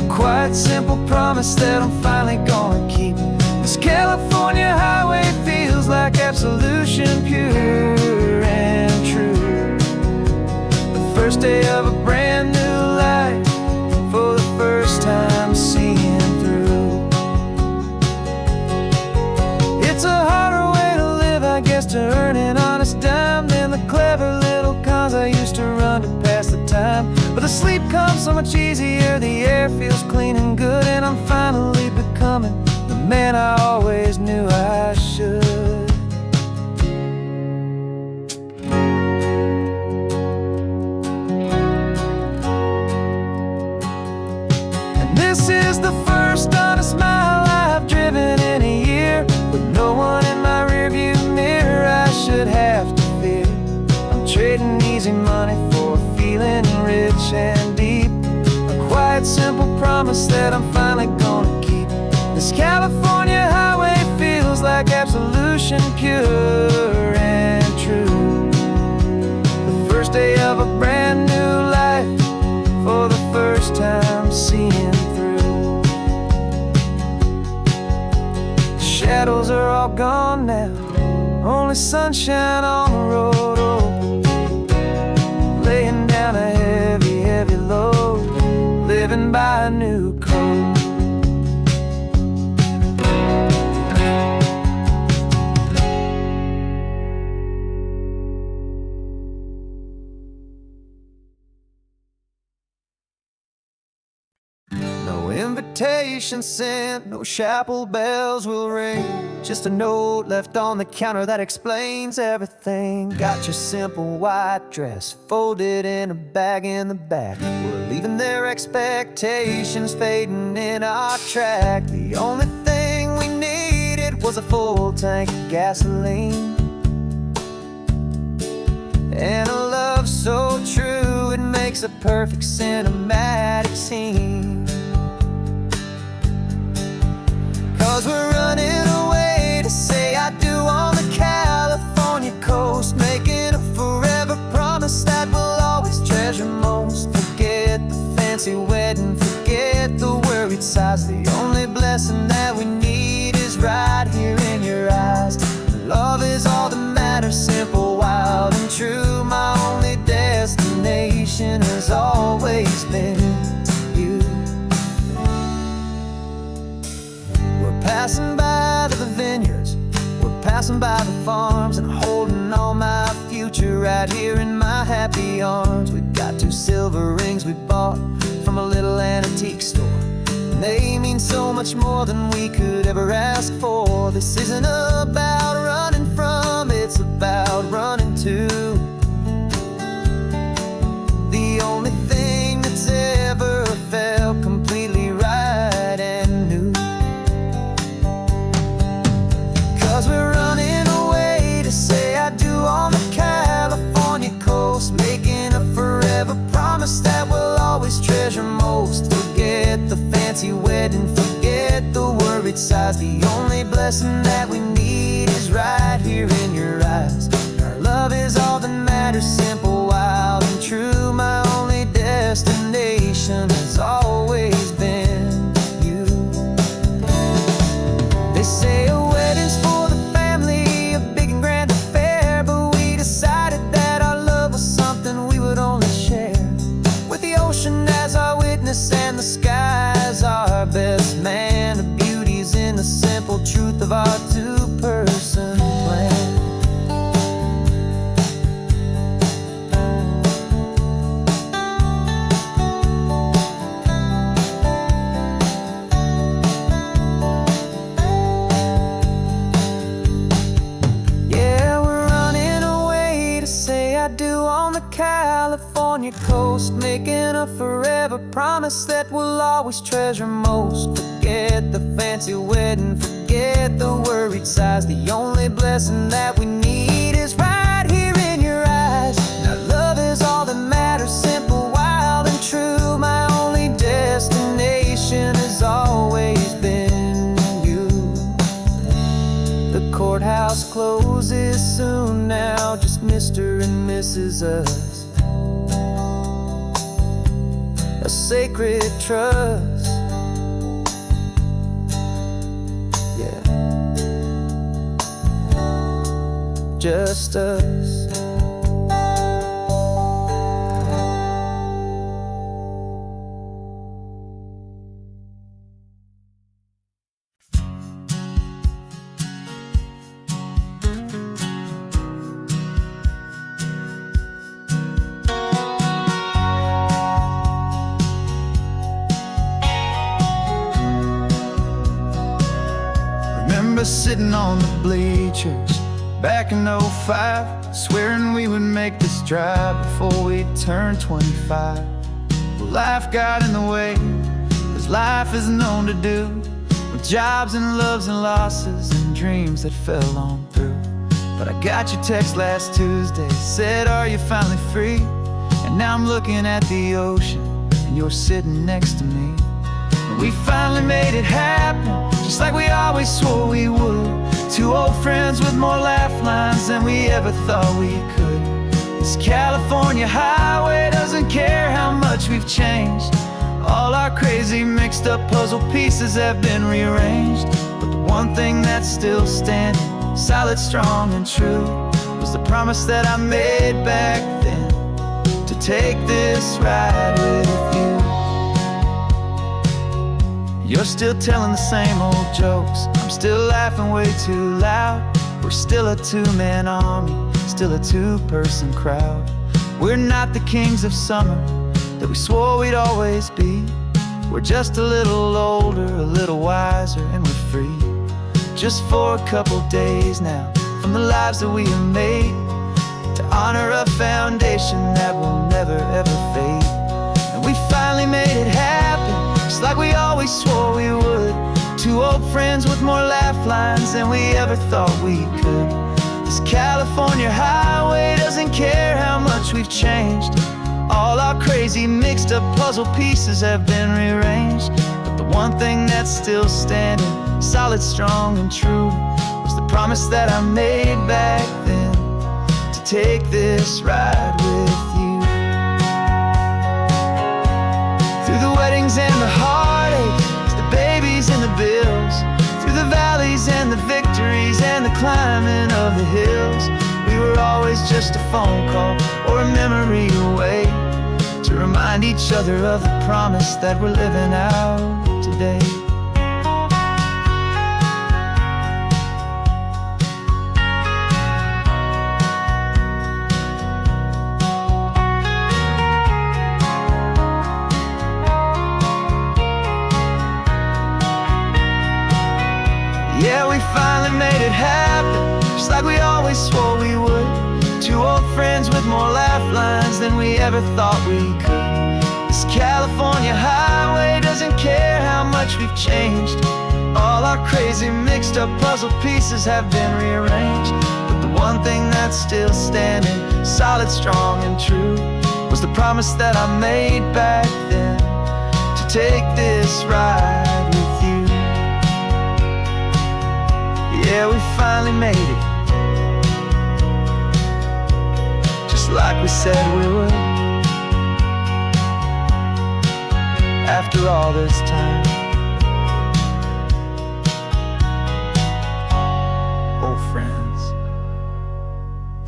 A: a quiet, simple promise that I'm finally gonna keep. This California highway feels like absolution, pure and true. The first day of a brand new life, for the first time seeing through. It's a harder way to live, I guess, to earn an honest dime than the clever little cons I used to run to pass the time. But the sleep comes so much easier, the air feels clean and good, and I'm finally becoming the man I always knew I should. And this is the first honest mile I've driven in a year, with no one in my rearview mirror I should have to fear. I'm trading easy money for a feeling rich and deep, a quiet, simple promise that I'm finally gonna keep. This California highway feels like absolution, pure and true. The first day of a brand new life, for the first time seeing through. The shadows are all gone now, only sunshine on the road. Oh, laying down a heavy, heavy load, living by a new code. No invitation sent, no chapel bells will ring, just a note left on the counter that explains everything. Got your simple white dress folded in a bag in the back. We're leaving their expectations fading in our track. The only thing we needed was a full tank of gasoline, and a love so true it makes a perfect cinematic scene. 'Cause we're running away to say I do on the California coast, making a forever promise that we'll always treasure most. Forget the fancy wedding, forget the worried sighs. The only blessing that we need is right here in your eyes. Love is all that matters, simple, wild and true. My only destination has always been you. We're passing by the vineyards, we're passing by the farms, and holding all my future right here in my happy arms. We've got 2 silver rings we bought from a little antique store, and they mean so much more than we could ever ask for. This isn't about running from, it's about running to. The only thing that's ever felt completely right and new. 'Cause we're running away to say I do on the California coast, making a forever promise that we'll always treasure most. Forget the fancy wedding, forget the worried sighs. The only blessing that we need is right here in your eyes. Our love is all that matters, simple, wild and true. My only destination has always been you. They say the sky's our best man. The beauty's in the simple truth of our two-person plan. Yeah, we're running away to say I do on the California coast, making a forever promise that we'll always treasure most. Forget the fancy wedding, forget the worried sighs. The only blessing that we need is right here in your eyes. Now love is all that matters, simple, wild and true. My only destination has always been you. The courthouse closes soon now, just Mr. and Mrs. Us. A sacred trust. Yeah, just us.
B: Remember sitting on the bleachers back in '05, swearing we would make this drive before we turned 25. Well, life got in the way, as life is known to do, with jobs and loves and losses and dreams that fell on through. But I got your text last Tuesday, said, are you finally free? And now I'm looking at the ocean, and you're sitting next to me. And we finally made it happen, just like we always swore we would. Two old friends with more laugh lines than we ever thought we could. This California highway doesn't care how much we've changed. All our crazy mixed up puzzle pieces have been rearranged. But the one thing that's still standing, solid, strong and true, was the promise that I made back then, to take this ride with you. You're still telling the same old jokes, I'm still laughing way too loud. We're still a two-man army, still a two-person crowd. We're not the kings of summer that we swore we'd always be. We're just a little older, a little wiser, and we're free. Just for a couple days now, from the lives that we have made, to honor a foundation that will never ever fade. And we finally made it happen, just like we always swore we would. Two old friends with more laugh lines than we ever thought we could. This California highway doesn't care how much we've changed. All our crazy mixed up puzzle pieces have been rearranged. But the one thing that's still standing, solid, strong and true, was the promise that I made back then, to take this ride with you. Through the weddings and the heartaches, the babies and the bills, through the valleys and the victories and the climbing of the hills, we were always just a phone call or a memory away, to remind each other of the promise that we're living out today. Yeah, we finally made it happen, just like we always swore we would. Two old friends with more laugh lines than we ever thought we could. This California highway doesn't care how much we've changed. All our crazy mixed up puzzle pieces have been rearranged. But the one thing that's still standing, solid, strong and true, was the promise that I made back then, to take this ride with you. Yeah, we finally made it, just like we said we would. After all this time, old friends,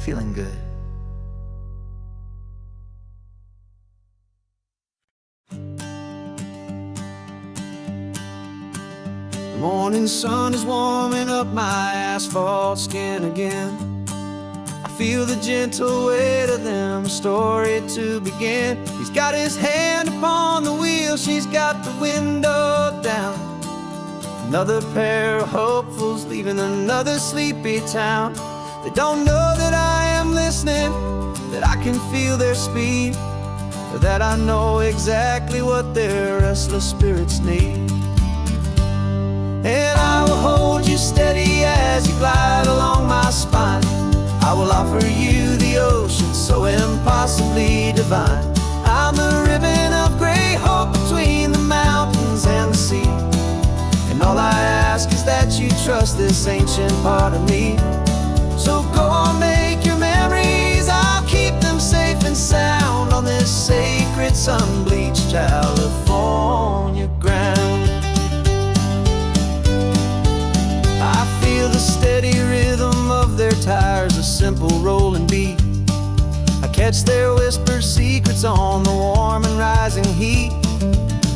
B: feeling good.
A: Morning sun is warming up my asphalt skin again. I feel the gentle weight of them, a story to begin. He's got his hand upon the wheel, she's got the window down. Another pair of hopefuls leaving another sleepy town. They don't know that I am listening, that I can feel their speed, or that I know exactly what their restless spirits need. And I will hold you steady as you glide along my spine. I will offer you the ocean so impossibly divine. I'm the ribbon of gray hope between the mountains and the sea. And all I ask is that you trust this ancient part of me. So go on, make your memories, I'll keep them safe and sound on this sacred sun-bleached California ground. I feel the steady rhythm of their tires, a simple rolling beat. I catch their whispered secrets on the warm and rising heat.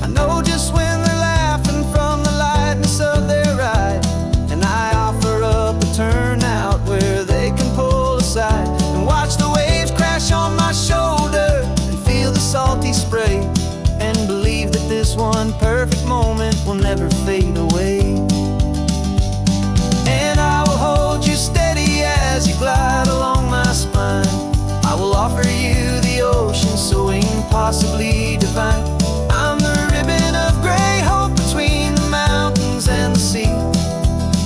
A: I know just when they're laughing from the lightness of their ride, and I offer up a turnout where they can pull aside and watch the waves crash on my shoulder and feel the salty spray, and believe that this one perfect moment will never fade away. And I will hold you steady as you glide along my spine. I will offer you the ocean so impossibly divine. I'm the ribbon of gray hope between the mountains and the sea.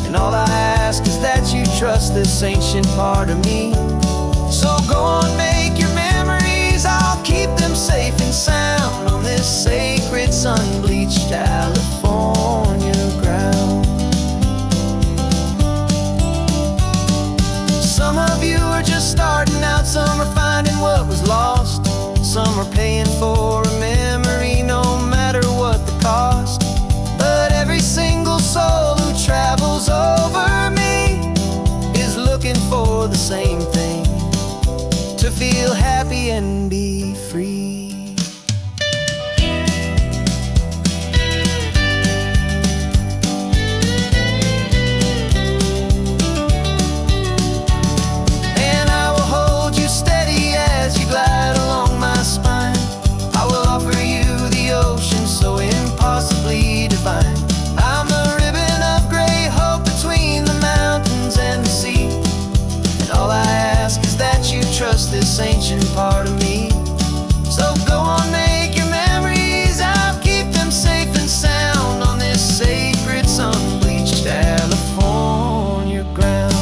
A: And all I ask is that you trust this ancient part of me. So go on, make your memories, I'll keep them safe and sound on this sacred sun-bleached California ground. Some of you are just starting out, some are finding what was lost, some are paying for a memory no matter what the cost. But every single soul who travels over me is looking for the same thing, to feel happy and be free. And I will hold you steady as you glide along my spine. I will offer you the ocean so impossibly divine. I'm the ribbon of gray hope between the mountains and the sea. And all I ask is that you trust this ancient part of me. So go on, make your memories, I'll keep them safe and sound on this sacred sun-bleached California ground.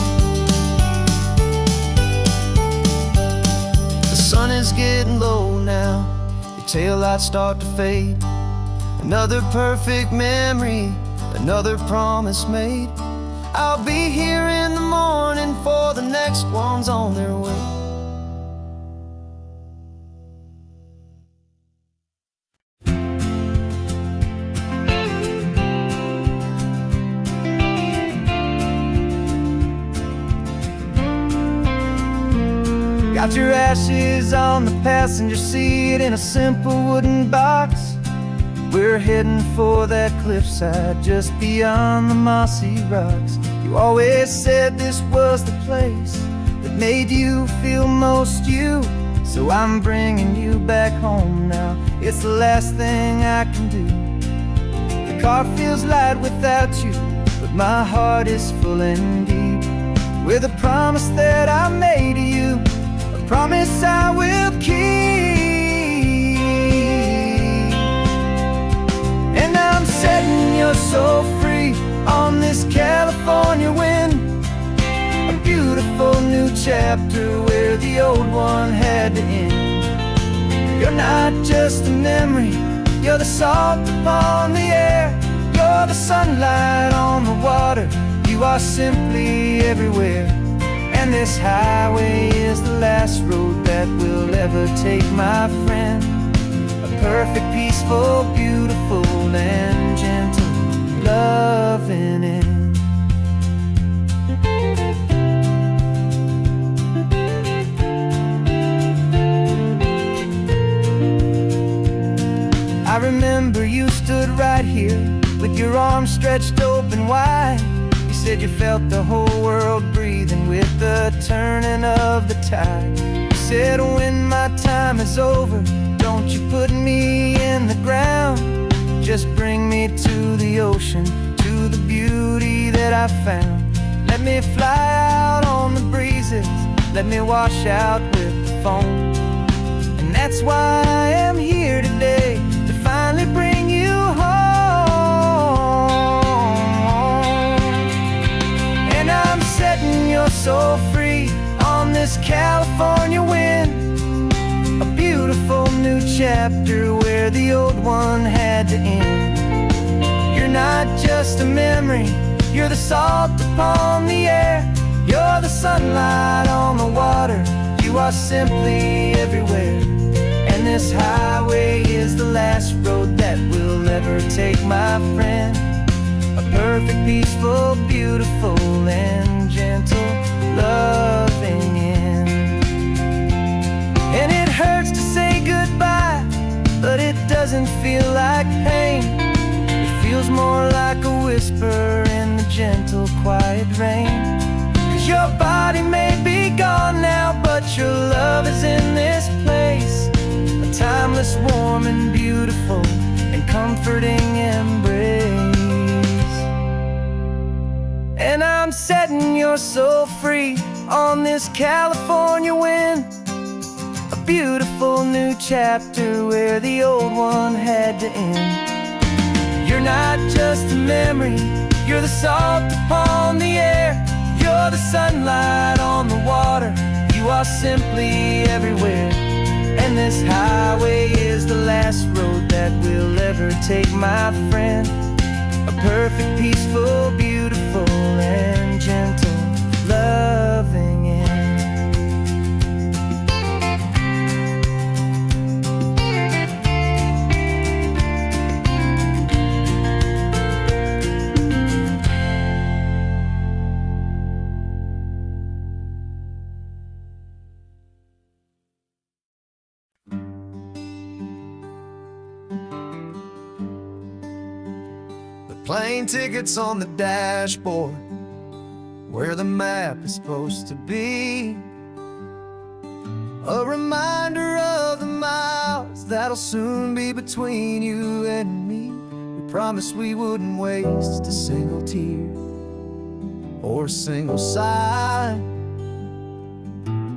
A: The sun is getting low now, your taillights start to fade. Another perfect memory, another promise made. I'll be here in the morning for the next ones on their way. Got your ashes on the passenger seat in a simple wooden box. We're heading for that cliffside just beyond the mossy rocks. You always said this was the place that made you feel most you. So I'm bringing you back home now, it's the last thing I can do. The car feels light without you, but my heart is full and deep with a promise that I made to you, a promise I will keep. And I'm setting your soul free on this California wind, a beautiful new chapter where the old one had to end. You're not just a memory, you're the salt upon the air, you're the sunlight on the water, you are simply everywhere. And this highway is the last road that we'll ever take, my friend. A perfect, peaceful, beautiful, and gentle loving end. I remember you stood right here with your arms stretched open wide. You said you felt the whole world breathing with the turning of the tide. You said when my time is over, don't you put me in the ground, just bring me to the ocean, to the beauty that I found. Let me fly out on the breezes, let me wash out with the foam. And that's why I am here today, to finally bring you home. And I'm setting your soul free on this California wind, a beautiful new chapter where the old one had to end. You're not just a memory, you're the salt upon the air, you're the sunlight on the water, you are simply everywhere. And this highway is the last road that will ever take, my friend. A perfect, peaceful, beautiful, and gentle, loving end. And it hurts to say goodbye, but it doesn't feel like pain. It feels more like a whisper in the gentle, quiet rain. 'Cause your body may be gone now, but your love is in this place, a timeless, warm, and beautiful, and comforting embrace. And I'm setting your soul free on this California wind, a beautiful new chapter where the old one had to end. You're not just a memory, you're the salt upon the air, you're the sunlight on the water, you are simply everywhere. And this highway is the last road that we'll ever take, my friend. A perfect, peaceful, beautiful, and gentle, loving end.
B: Plane tickets on the dashboard, where the map is supposed to be. A reminder of the miles that'll soon be between you and me. We promised we wouldn't waste a single tear or a single sigh.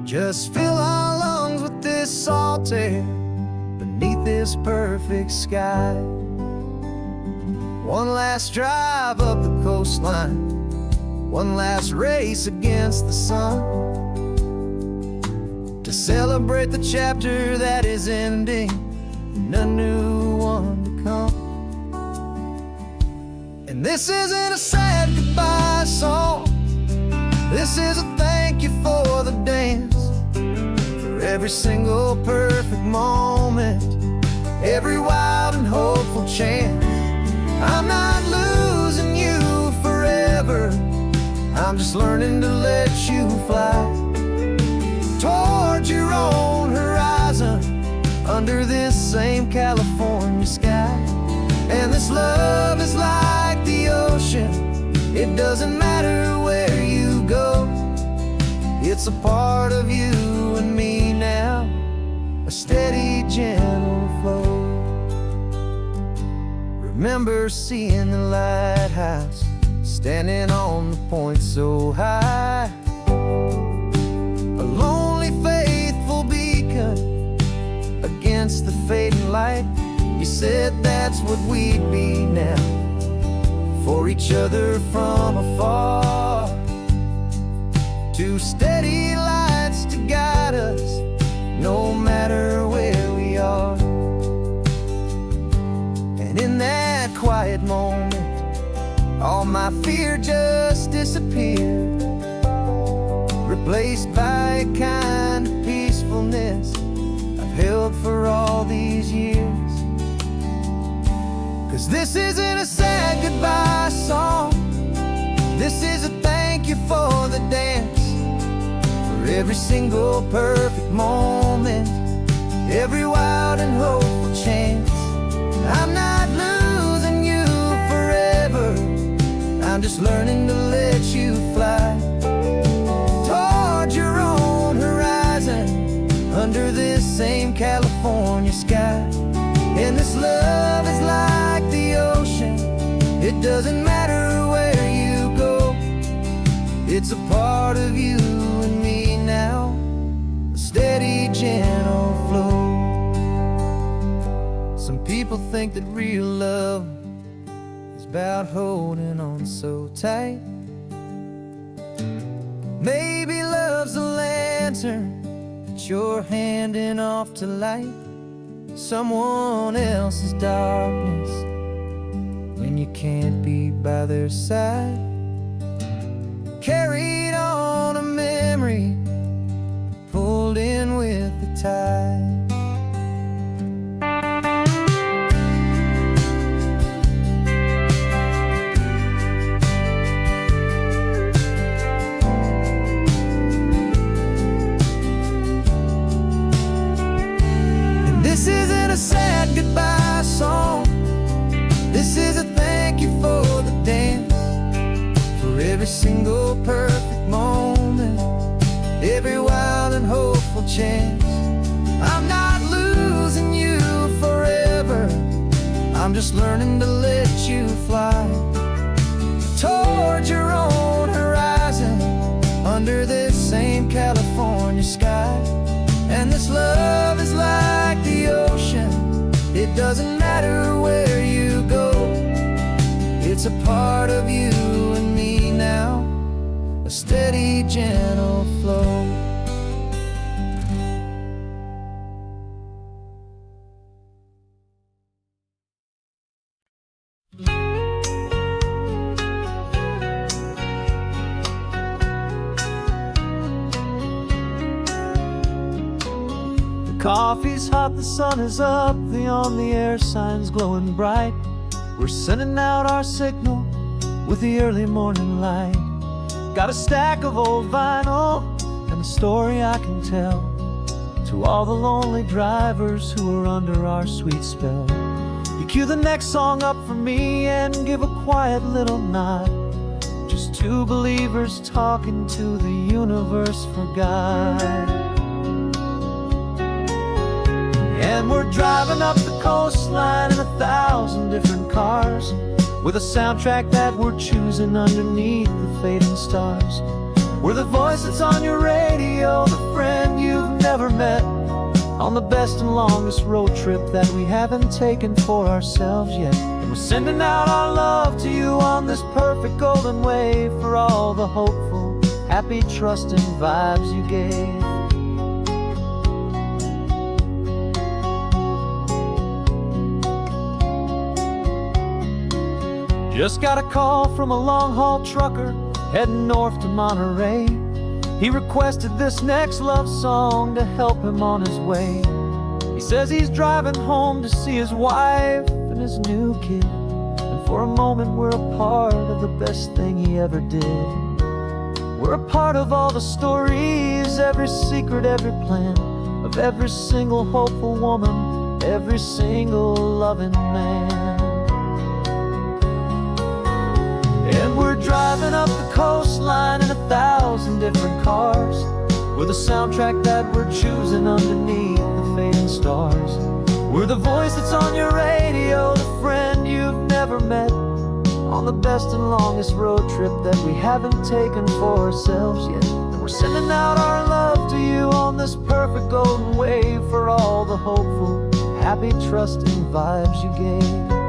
B: Just fill our lungs with this salt air beneath this perfect sky. One last drive up the coastline, one last race against the sun, to celebrate the chapter that is ending and a new one to come. And this isn't a sad goodbye song, this is a thank you for the dance, for every single perfect moment, every wild and hopeful chance. I'm not losing you forever, I'm just learning to let you fly towards your own horizon, under this same California sky. And this love is like the ocean, it doesn't matter where you go, it's a part of you and me now, a steady, gentle flow. Remember seeing the lighthouse, standing on the point so high, a lonely, faithful beacon against the fading light. You said that's what we'd be now, for each other from afar. Two steady lights to guide us, no matter where we are. And in that quiet moment, all my fear just disappeared, replaced by a kind of peacefulness I've held for all these years. 'Cause this isn't a sad goodbye song, this is a thank you for the dance, for every single perfect moment, every wild and hopeful chance. I'm not losing you forever,
A: just learning to let you fly toward your own horizon under this same California sky. And this love is like the ocean, it doesn't matter where you go, it's a part of you and me now, a steady, gentle flow. Some people think that real love is about holding on so tight. Maybe love's a lantern that you're handing off to light someone else's darkness when you can't be by their side. Carried on a memory, pulled in with the tide. This isn't a sad goodbye song, this is a thank you for the dance, for every single perfect moment, every wild and hopeful chance. I'm not losing you forever, I'm just learning to let you fly toward your own horizon under this same California sky. And this love is like the ocean, it doesn't matter where you go, it's a part of you and me now, a steady, gentle flow.
B: Coffee's hot, the sun is up, the on-the-air sign's glowing bright. We're sending out our signal with the early morning light. Got a stack of old vinyl and a story I can tell to all the lonely drivers who are under our sweet spell. You cue the next song up for me and give a quiet little nod. Just two believers talking to the universe for God. And we're driving up the coastline in 1,000 different cars, with a soundtrack that we're choosing underneath the fading stars. We're the voice that's on your radio, the friend you've never met, on the best and longest road trip that we haven't taken for ourselves yet. And we're sending out our love to you on this perfect golden wave, for all the hopeful, happy, trusting vibes you gave. Just got a call from a long-haul trucker heading north to Monterey. He requested this next love song to help him on his way. He says he's driving home to see his wife and his new kid, and for a moment we're a part of the best thing he ever did. We're a part of all the stories, every secret, every plan, of every single hopeful woman, every single loving man. And we're driving up the coastline in 1,000 different cars, with a soundtrack that we're choosing underneath the fading stars. We're the voice that's on your radio, the friend you've never met, on the best and longest road trip that we haven't taken for ourselves yet. And we're sending out our love to you on this perfect golden wave, for all the hopeful, happy, trusting vibes you gave.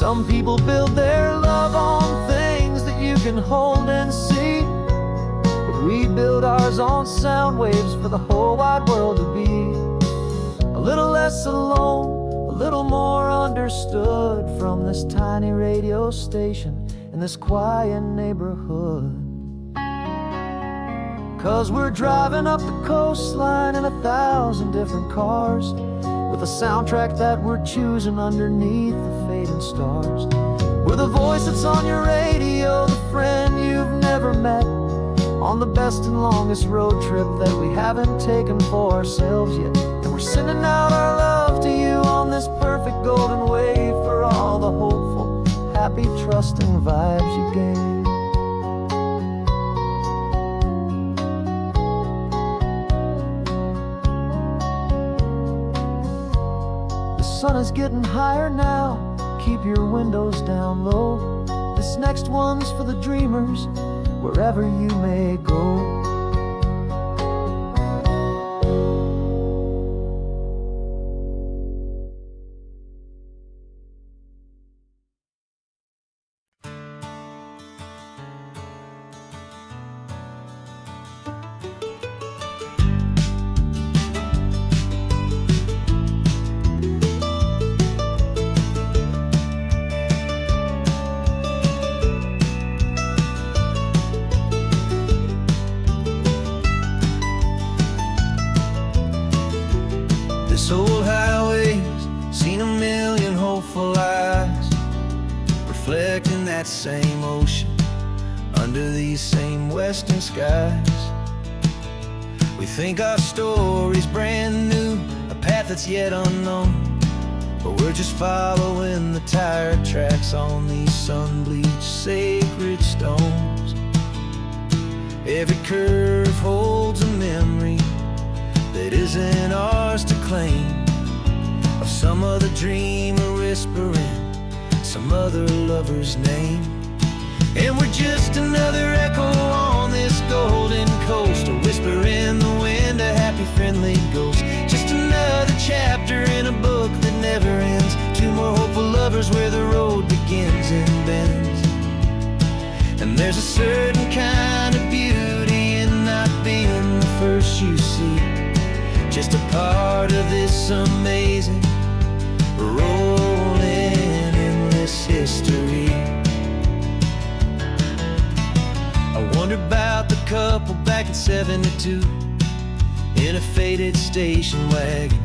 B: Some people build their love on things that you can hold and see, but we build ours on sound waves for the whole wide world to be a little less alone, a little more understood, from this tiny radio station in this quiet neighborhood. 'Cause we're driving up the coastline in 1,000 different cars, with a soundtrack that we're choosing underneath the fading stars. We're the voice that's on your radio, the friend you've never met, on the best and longest road trip that we haven't taken for ourselves yet. And we're sending out our love to you on this perfect golden wave, for all the hopeful, happy,
A: happy, trusting vibes you gain. The sun is getting higher now, keep your windows down low. This next one's for the dreamers, wherever you may go.
B: This old highway's seen a million hopeful eyes, reflecting that same ocean under these same western skies. We think our story's brand new, a path that's yet unknown, but we're just following the tire tracks on these sun-bleached sacred stones. Every curve holds a memory that isn't ours to claim, of some other dreamer whispering some other lover's name. And we're just another echo on this golden coast, a whisper in the wind, a happy friendly ghost. Just another chapter in a book that never ends, two more hopeful lovers where the road begins and bends. And there's a certain kind of beauty in not being the first you see, just a part of this amazing, rolling, endless history. I wonder about the couple back in '72 in a faded station wagon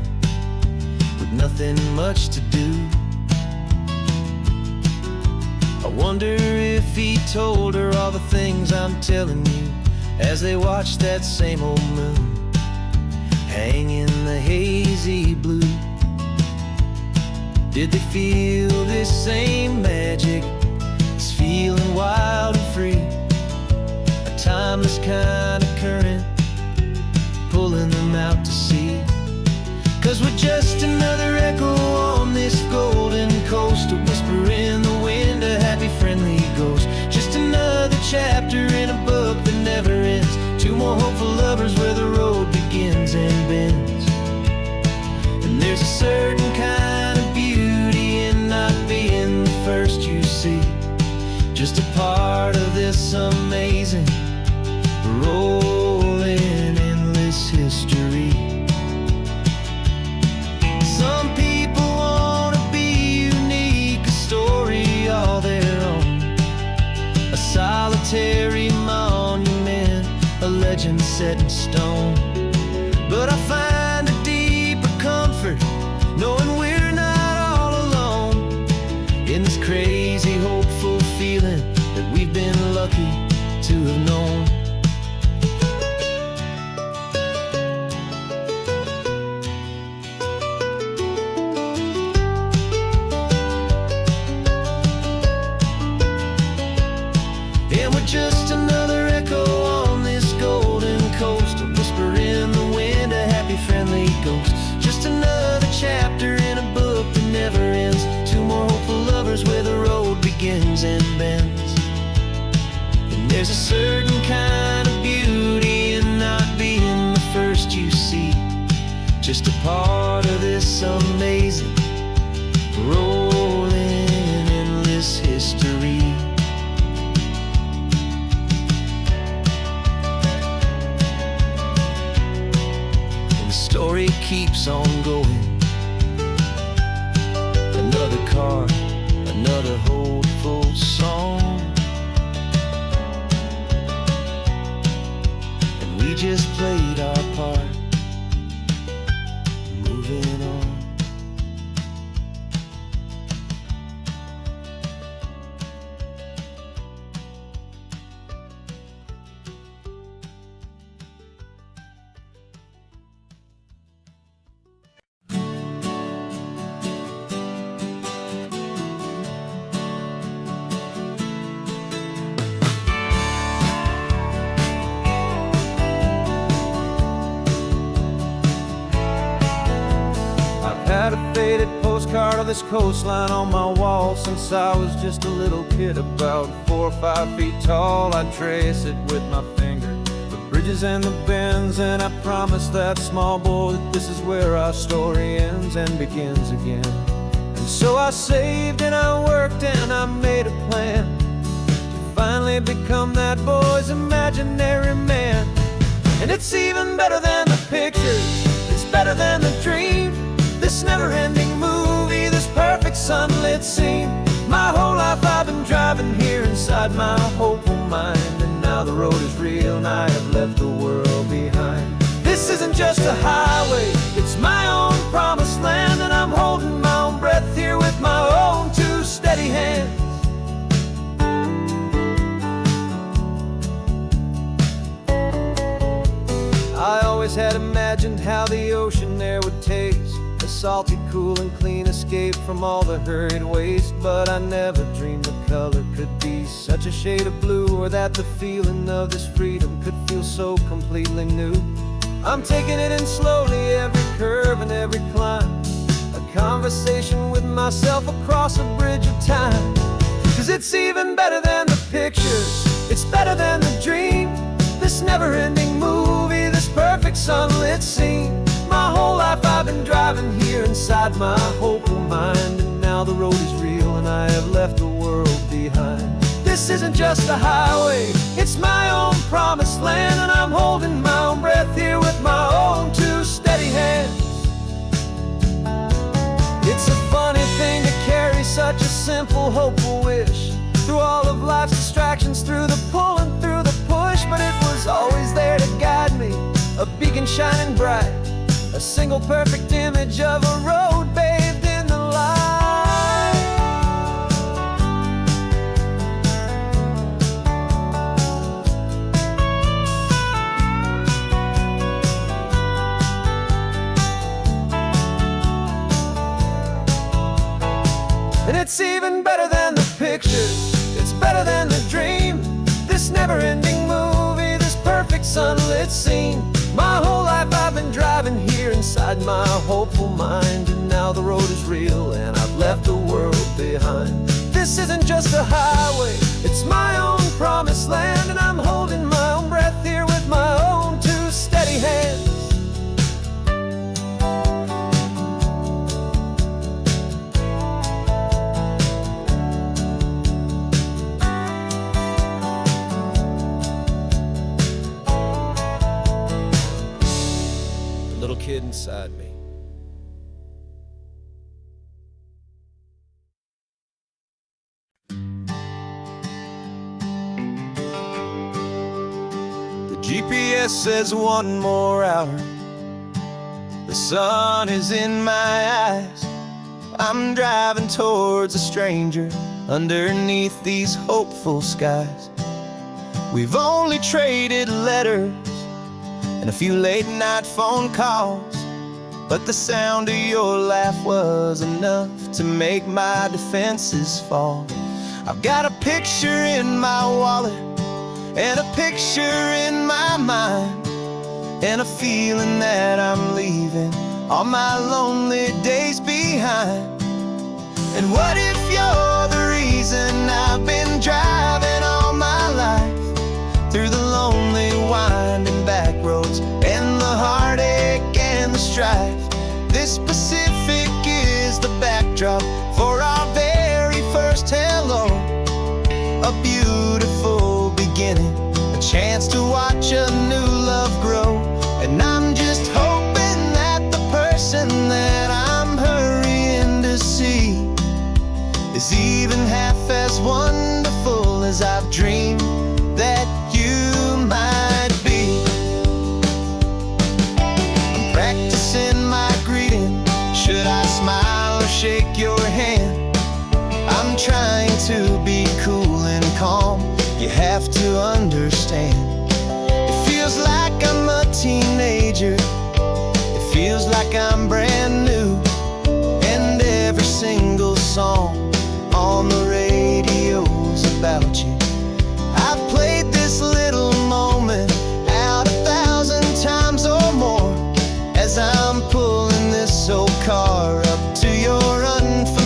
B: with nothing much to do. I wonder if he told her all the things I'm telling you as they watched that same old moon hang in the hazy blue. Did they feel this same magic, this feeling wild and free, a timeless kind of current pulling them out to sea? 'Cause we're just another echo on this golden coast, a whisper in the wind, a happy friendly ghost. Just another chapter in a book that never ends, two more hopeful lovers where the road begins and bends. And there's a certain kind of beauty in not being the first you see, just a part of this amazing, rolling, endless history. Some people wanna be unique, a story all their own, a solitary monument, a legend set in stone. But I find a deeper comfort knowing we're not all alone in this crazy, hopeful feeling that we've been lucky to have known. And we're just another echo on this golden coast, a whisper in the wind, a happy friendly ghost. Just another chapter in a book that never ends, two more hopeful lovers where the road begins and bends. And there's a certain kind of beauty in not being the first you see, just a part of this amazing, rolling, endless history. Story keeps on going. Another car, another hopeful song, and we just played our part, moving on.
A: of this coastline on my wall since I was just a little kid, about 4 or 5 feet tall. I trace it with my finger, the bridges and the bends, and I promised that small boy that this is where our story ends and begins again. And so I saved and I worked and I made a plan to finally become that boy's imaginary man. And it's even better than the pictures, it's better than the dream, this never-ending movie, this perfect sunlit scene. My whole life I've been driving here inside my hopeful mind, and now the road is real and I have left the world behind. This isn't just a highway, it's my own promised land, and I'm holding my own breath here with my own 2 steady hands. I always had imagined how the ocean there would taste, a salty, cool and clean escape from all the hurried waste. But I never dreamed the color could be such a shade of blue, or that the feeling of this freedom could feel so completely new. I'm taking it in slowly, every curve and every climb, a conversation with myself across a bridge of time. 'Cause it's even better than the pictures, it's better than the dream, this never-ending movie, this perfect sunlit scene. My whole life I've been driving here inside my hopeful mind, and now the road is real and I have left the world behind. This isn't just a highway, it's my own promised land, and I'm holding my own breath here with my own 2 steady hands. It's a funny thing to carry such a simple, hopeful wish through all of life's distractions, through the pull and through the push. But it was always there to guide me, a beacon shining bright, a single perfect image of a road bathed in the light. And it's even better than the pictures, it's better than the dream, this never-ending movie, this perfect sunlit scene. My whole life I've been driving here inside my hopeful mind, and now the road is real and I've left the world behind. This isn't just a highway, it's my own promised land, and I'm holding my own breath here with my own 2 steady hands. Little kid inside me. The GPS says 1 more hour, the sun is in my eyes. I'm driving towards a stranger underneath these hopeful skies. We've only traded letters and a few late night phone calls, but the sound of your laugh was enough to make my defenses fall. I've got a picture in my wallet and a picture in my mind, and a feeling that I'm leaving all my lonely days behind. And what if you're the reason I've been driving all my life, through the lonely winding back roads and the heartache and the strife? This Pacific is the backdrop for our very first hello, a beautiful beginning, a chance to watch a new love grow. And I'm just hoping that the person that I'm hurrying to see is even half as wonderful as I've dreamed that you might be. I'm practicing my greeting, should I smile or shake your hand? I'm trying to be cool and calm, you have to understand. It feels like I'm a teenager, it feels like I'm brand new, and every single song on the radio's about you. I've played this little moment out 1,000 times or more, as I'm pulling this old car up to your unfamiliar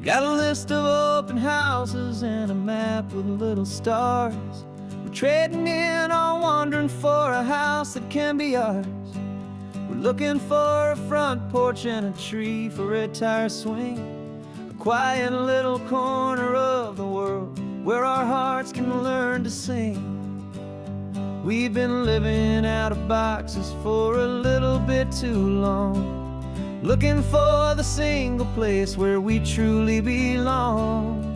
A: Got a list of open houses and a map with little stars. We're trading in or wandering for a house that can be ours. We're looking for a front porch and a tree for a tire swing, a quiet little corner of the world where our hearts can learn to sing. We've been living out of boxes for a little bit too long, looking for the single place where we truly belong.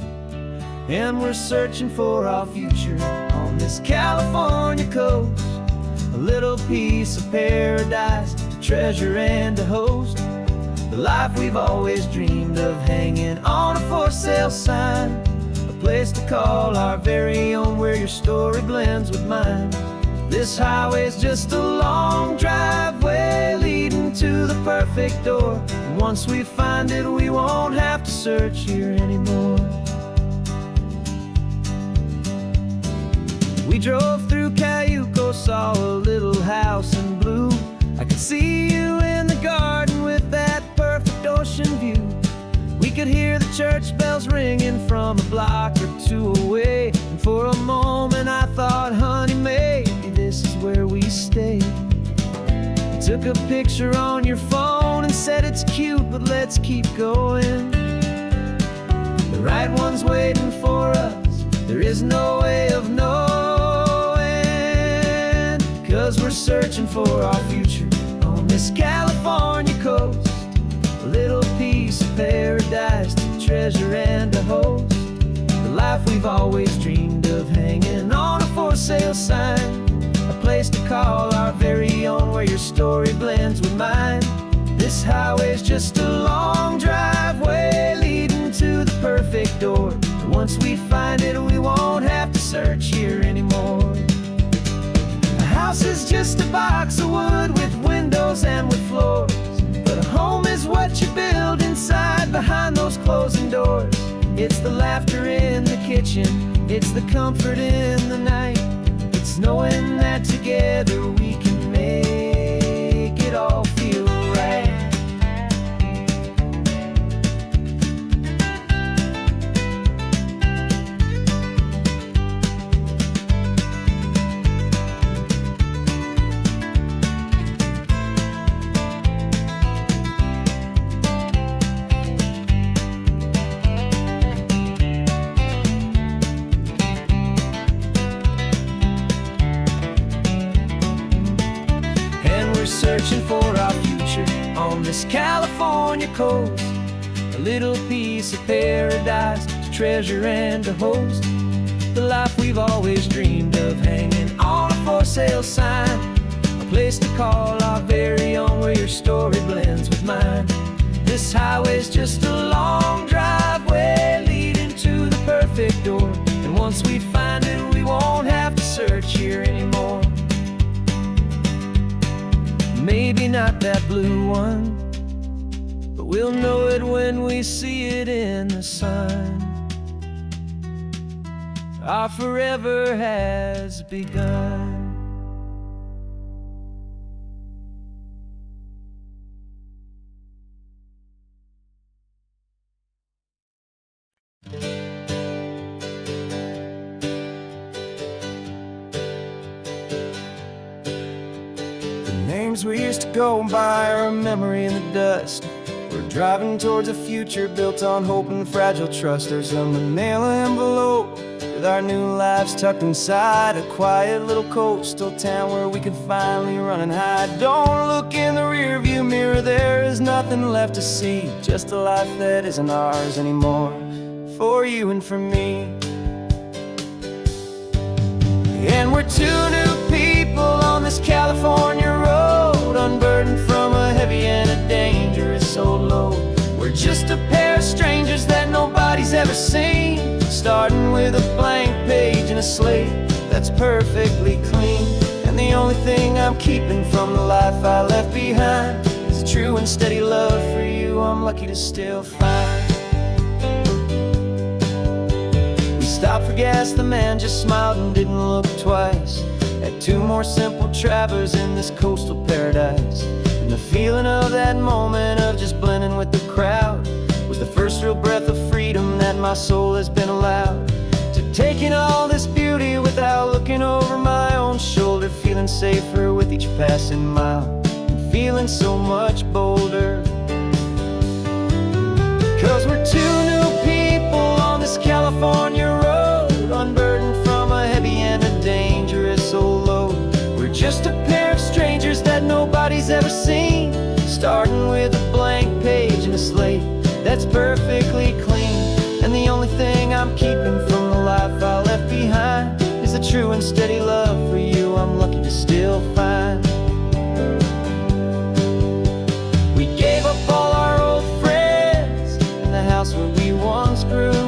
A: And we're searching for our future on this California coast, a little piece of paradise to treasure and to host, the life we've always dreamed of hanging on a for sale sign, a place to call our very own where your story blends with mine. This highway's just a long driveway leading to the perfect door, and once we find it, we won't have to search here anymore. We drove through Cayuco, saw a little house in blue. I could see you in the garden with that perfect ocean view. We could hear the church bells ringing from a block or two away, and for a moment I thought, honey, maybe this is where we stay. You took a picture on your phone and said it's cute, but let's keep going. The right one's waiting for us, there is no way of knowing, 'cause we're searching for our future on this California coast, a little piece of paradise to treasure and to host, the life we've always dreamed of hanging on a for sale sign, a place to call our very own where your story blends with mine. This highway's just a long driveway leading to the perfect door, and once we find it, we won't have to search here anymore. A house is just a box of wood with windows and with floors, but a home is what you build inside behind those closing doors. It's the laughter in the kitchen, it's the comfort in the night, it's knowing that together we can make it all feel right. Searching for our future on this California coast, a little piece of paradise to treasure and to host, the life we've always dreamed of hanging on a for sale sign, a place to call our very own where your story blends with mine. This highway's just a long driveway leading to the perfect door, and once we find it, we won't have to search here anymore. Maybe not that blue one, but we'll know it when we see it in the sun. Our forever has begun. Names we used to go by are a memory in the dust. We're driving towards a future built on hope and fragile trust. There's a manila envelope with our new lives tucked inside, a quiet little coastal town where we could finally run and hide. Don't look in the rearview mirror, there is nothing left to see, just a life that isn't ours anymore, for you and for me. And we're two new people on this California road, unburdened from a heavy and a dangerous old load. We're just a pair of strangers that nobody's ever seen, starting with a blank page and a slate that's perfectly clean. And the only thing I'm keeping from the life I left behind is a true and steady love for you I'm lucky to still find. We stopped for gas, the man just smiled and didn't look twice. Had two more simple travelers in this coastal paradise, and the feeling of that moment of just blending with the crowd was the first real breath of freedom my soul has been allowed to take in all this beauty without looking over my own shoulder, feeling safer with each passing mile, and feeling so much bolder. 'Cause we're two new people on this California road, unburdened from a heavy and a dangerous old load. We're just a pair of strangers that nobody's ever seen, starting with a blank page and a slate that's perfectly clean. And the only thing I'm keeping from the life I left behind is the true and steady love for you I'm lucky to still find. We gave up all our old friends in the house where we once grew.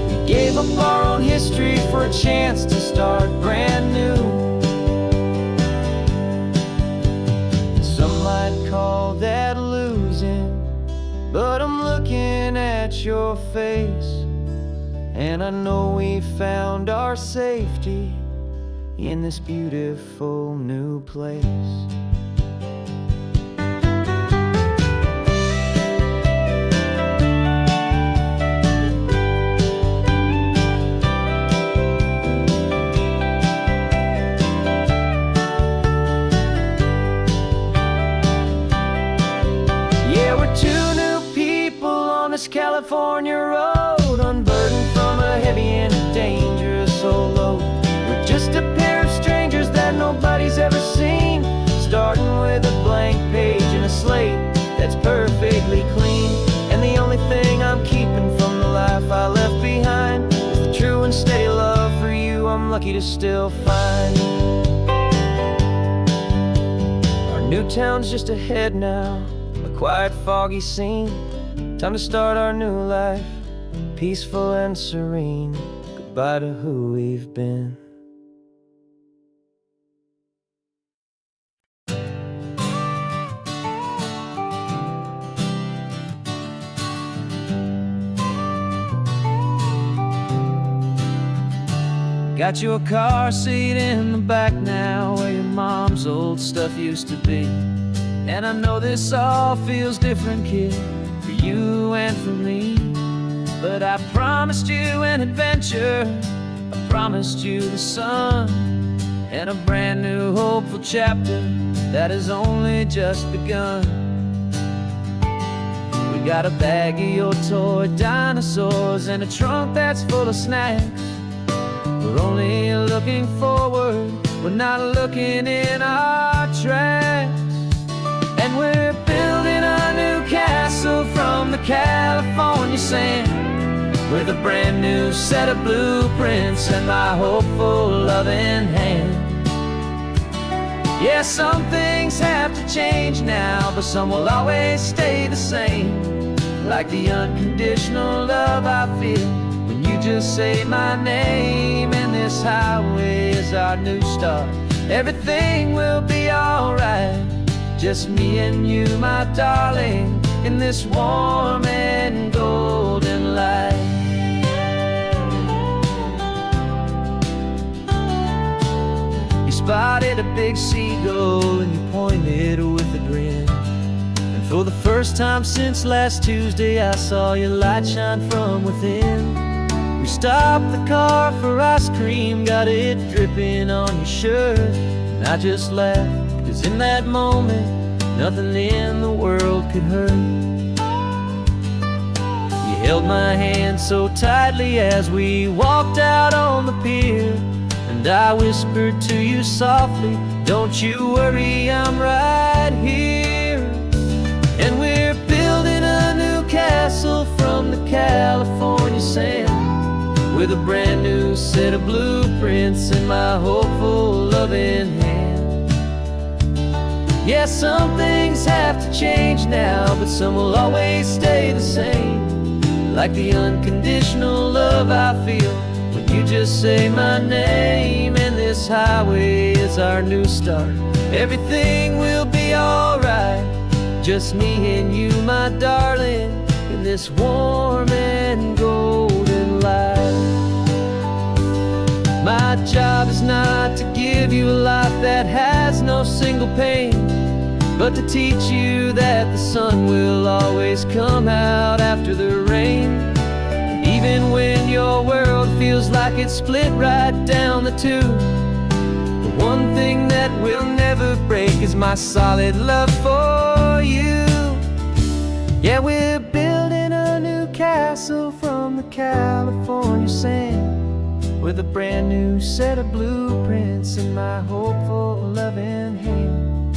A: We gave up our own history for a chance to start brand new. Some might call that losing, but I'm looking at your face, and I know we found our safety in this beautiful new place. Yeah, we're two new people on this California road, unburdened from a heavy and a dangerous old load. We're just a pair of strangers that nobody's ever seen, starting with a blank page and a slate that's perfectly clean. And the only thing I'm keeping from the life I left behind is the true and steady love for you I'm lucky to still find. Our new town's just ahead now, a quiet, foggy scene. Time to start our new life, peaceful and serene. Goodbye to who we've been. Got you a car seat in the back now, where your mom's old stuff used to be. And I know this all feels different, kid, for you and for me. But I promised you an adventure, I promised you the sun, and a brand new hopeful chapter that has only just begun. We got a bag of your toy dinosaurs and a trunk that's full of snacks. We're only looking forward, we're not looking in our tracks. And we're building a new castle from the California sand, with a brand new set of blueprints and my hopeful loving hand. Yeah, some things have to change now, but some will always stay the same. Like the unconditional love I feel when you just say my name. And this highway is our new start, everything will be alright. Just me and you, my darling, in this warm and golden light. You spotted a big seagull and you pointed with a grin. And for the first time since last Tuesday, I saw your light shine from within. We stopped the car for ice cream, got it dripping on your shirt. And I just laughed, 'cause in that moment, nothing in the world could hurt. You held my hand so tightly as we walked out on the pier, and I whispered to you softly, don't you worry, I'm right here. And we're building a new castle from the California sand, with a brand new set of blueprints in my hopeful loving hand. Yeah, some things have to change now, but some will always stay the same. Like the unconditional love I feel when you just say my name. And this highway is our new start, everything will be alright. Just me and you, my darling, in this warm and golden light. My job is not to give you a life that has no single pain,
B: but to teach you that the sun will always come out after the rain. Even when your world feels like it's split right down the two, the one thing that will never break is my solid love for you. Yeah, we're building a new castle from the California sand, with a brand new set of blueprints in my hopeful, loving hand.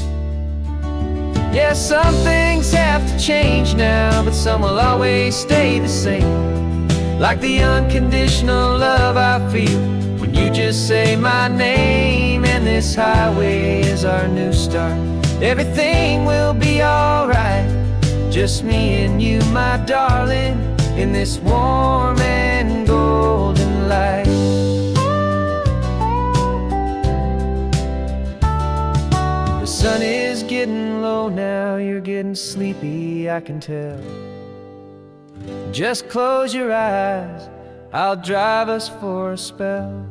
B: Yeah, some things have to change now, but some will always stay the same. Like the unconditional love I feel when you just say my name. And this highway is our new start. Everything will be alright, just me and you, my darling, in this warm and golden light. The sun is getting low now, you're getting sleepy, I can tell. Just close your eyes, I'll drive us for a spell.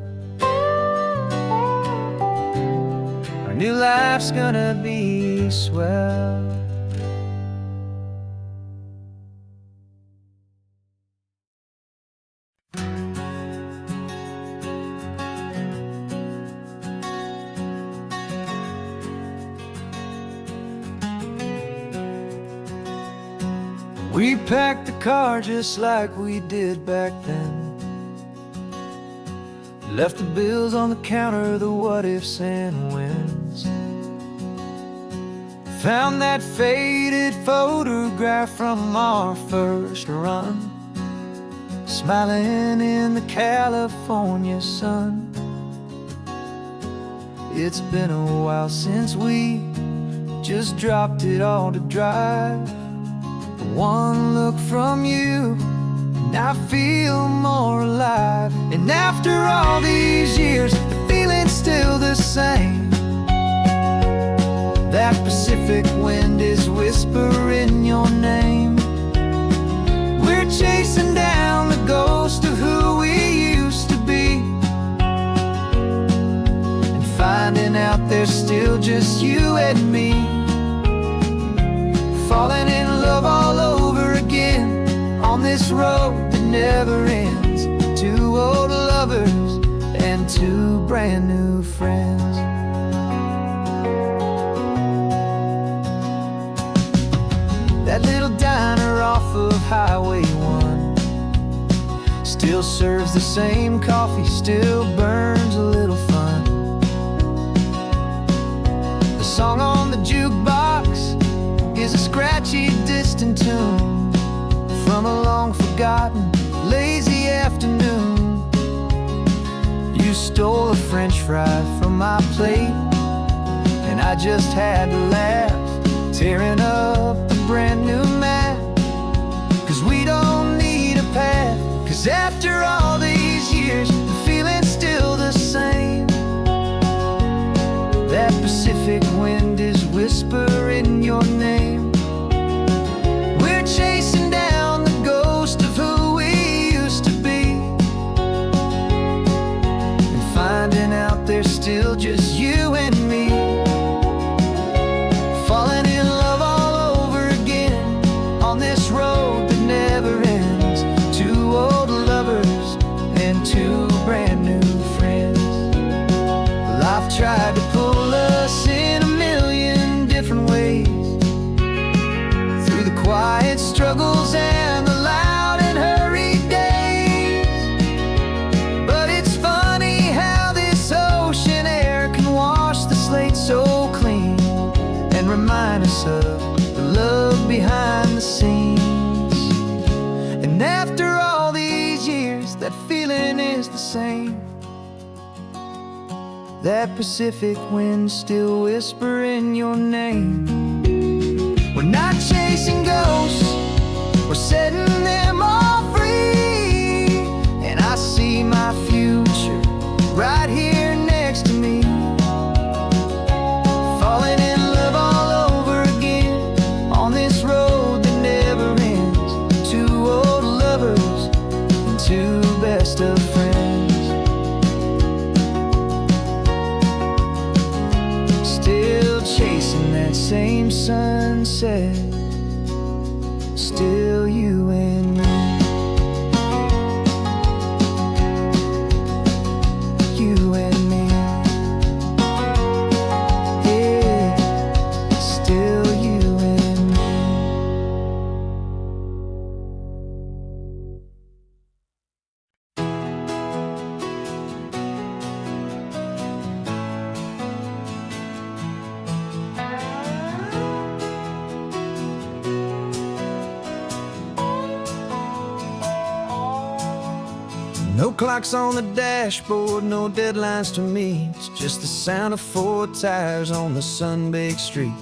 B: Our new life's gonna be swell. We packed the car just like we did back then. Left the bills on the counter, the what ifs and whens. Found that faded photograph from our first run, smiling in the California sun. It's been a while since we just dropped it all to drive. One look from you and I feel more alive. And after all these years, the feeling's still the same. That Pacific wind is whispering your name. We're chasing down the ghost of who we used to be, and finding out there's still just you and me. Falling in love all over again on this road that never ends. Two old lovers and two brand new friends. That little diner off of Highway 1 still serves the same coffee, still burns a little fun. The song on the jukebox is a scratchy, distant tune from a long-forgotten, lazy afternoon. You stole a French fry from my plate, and I just had to laugh, tearing up the brand new map. 'Cause we don't need a path, 'cause after all these years, the feeling's still the same. That Pacific wind is whispering your name. We're chasing down the ghost of who we used to be, and finding out there's still just you and me. Falling in love all over again on this road that never ends. Two old lovers and two brand new friends. Life tried to pull us in a million different ways, through the quiet struggles and the loud and hurried days. But it's funny how this ocean air can wash the slate so clean, and remind us of the love behind the scenes. And after all these years, that feeling is the same. That Pacific wind still whispering your name. We're not chasing ghosts, we're setting them all free. And I see my future right here next to me. Falling in love all over again on this road that never ends. Two old lovers and two best of friends. Still chasing that
A: same sunset, still you and me. You and me. Yeah, still you and me. No clocks on the dashboard, no deadlines to meet. It's just the sound of 4 tires on the sun-baked street.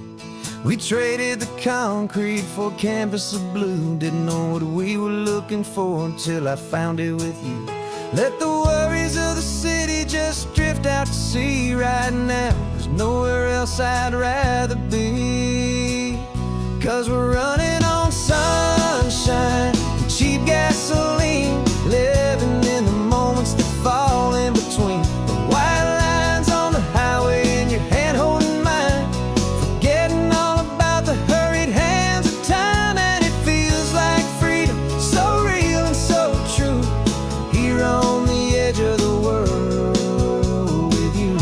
A: We traded the concrete for a canvas of blue. Didn't know what we were looking for until I found it with you. Let the worries of the city just drift out to sea right now. There's nowhere else I'd rather be. 'Cause we're running on sunshine and cheap gasoline, living in the moments that fall in between. The white lines on the highway and your hand holding mine, forgetting all about the hurried hands of time. And it feels like freedom, so real and so true, here on the edge of the world with you.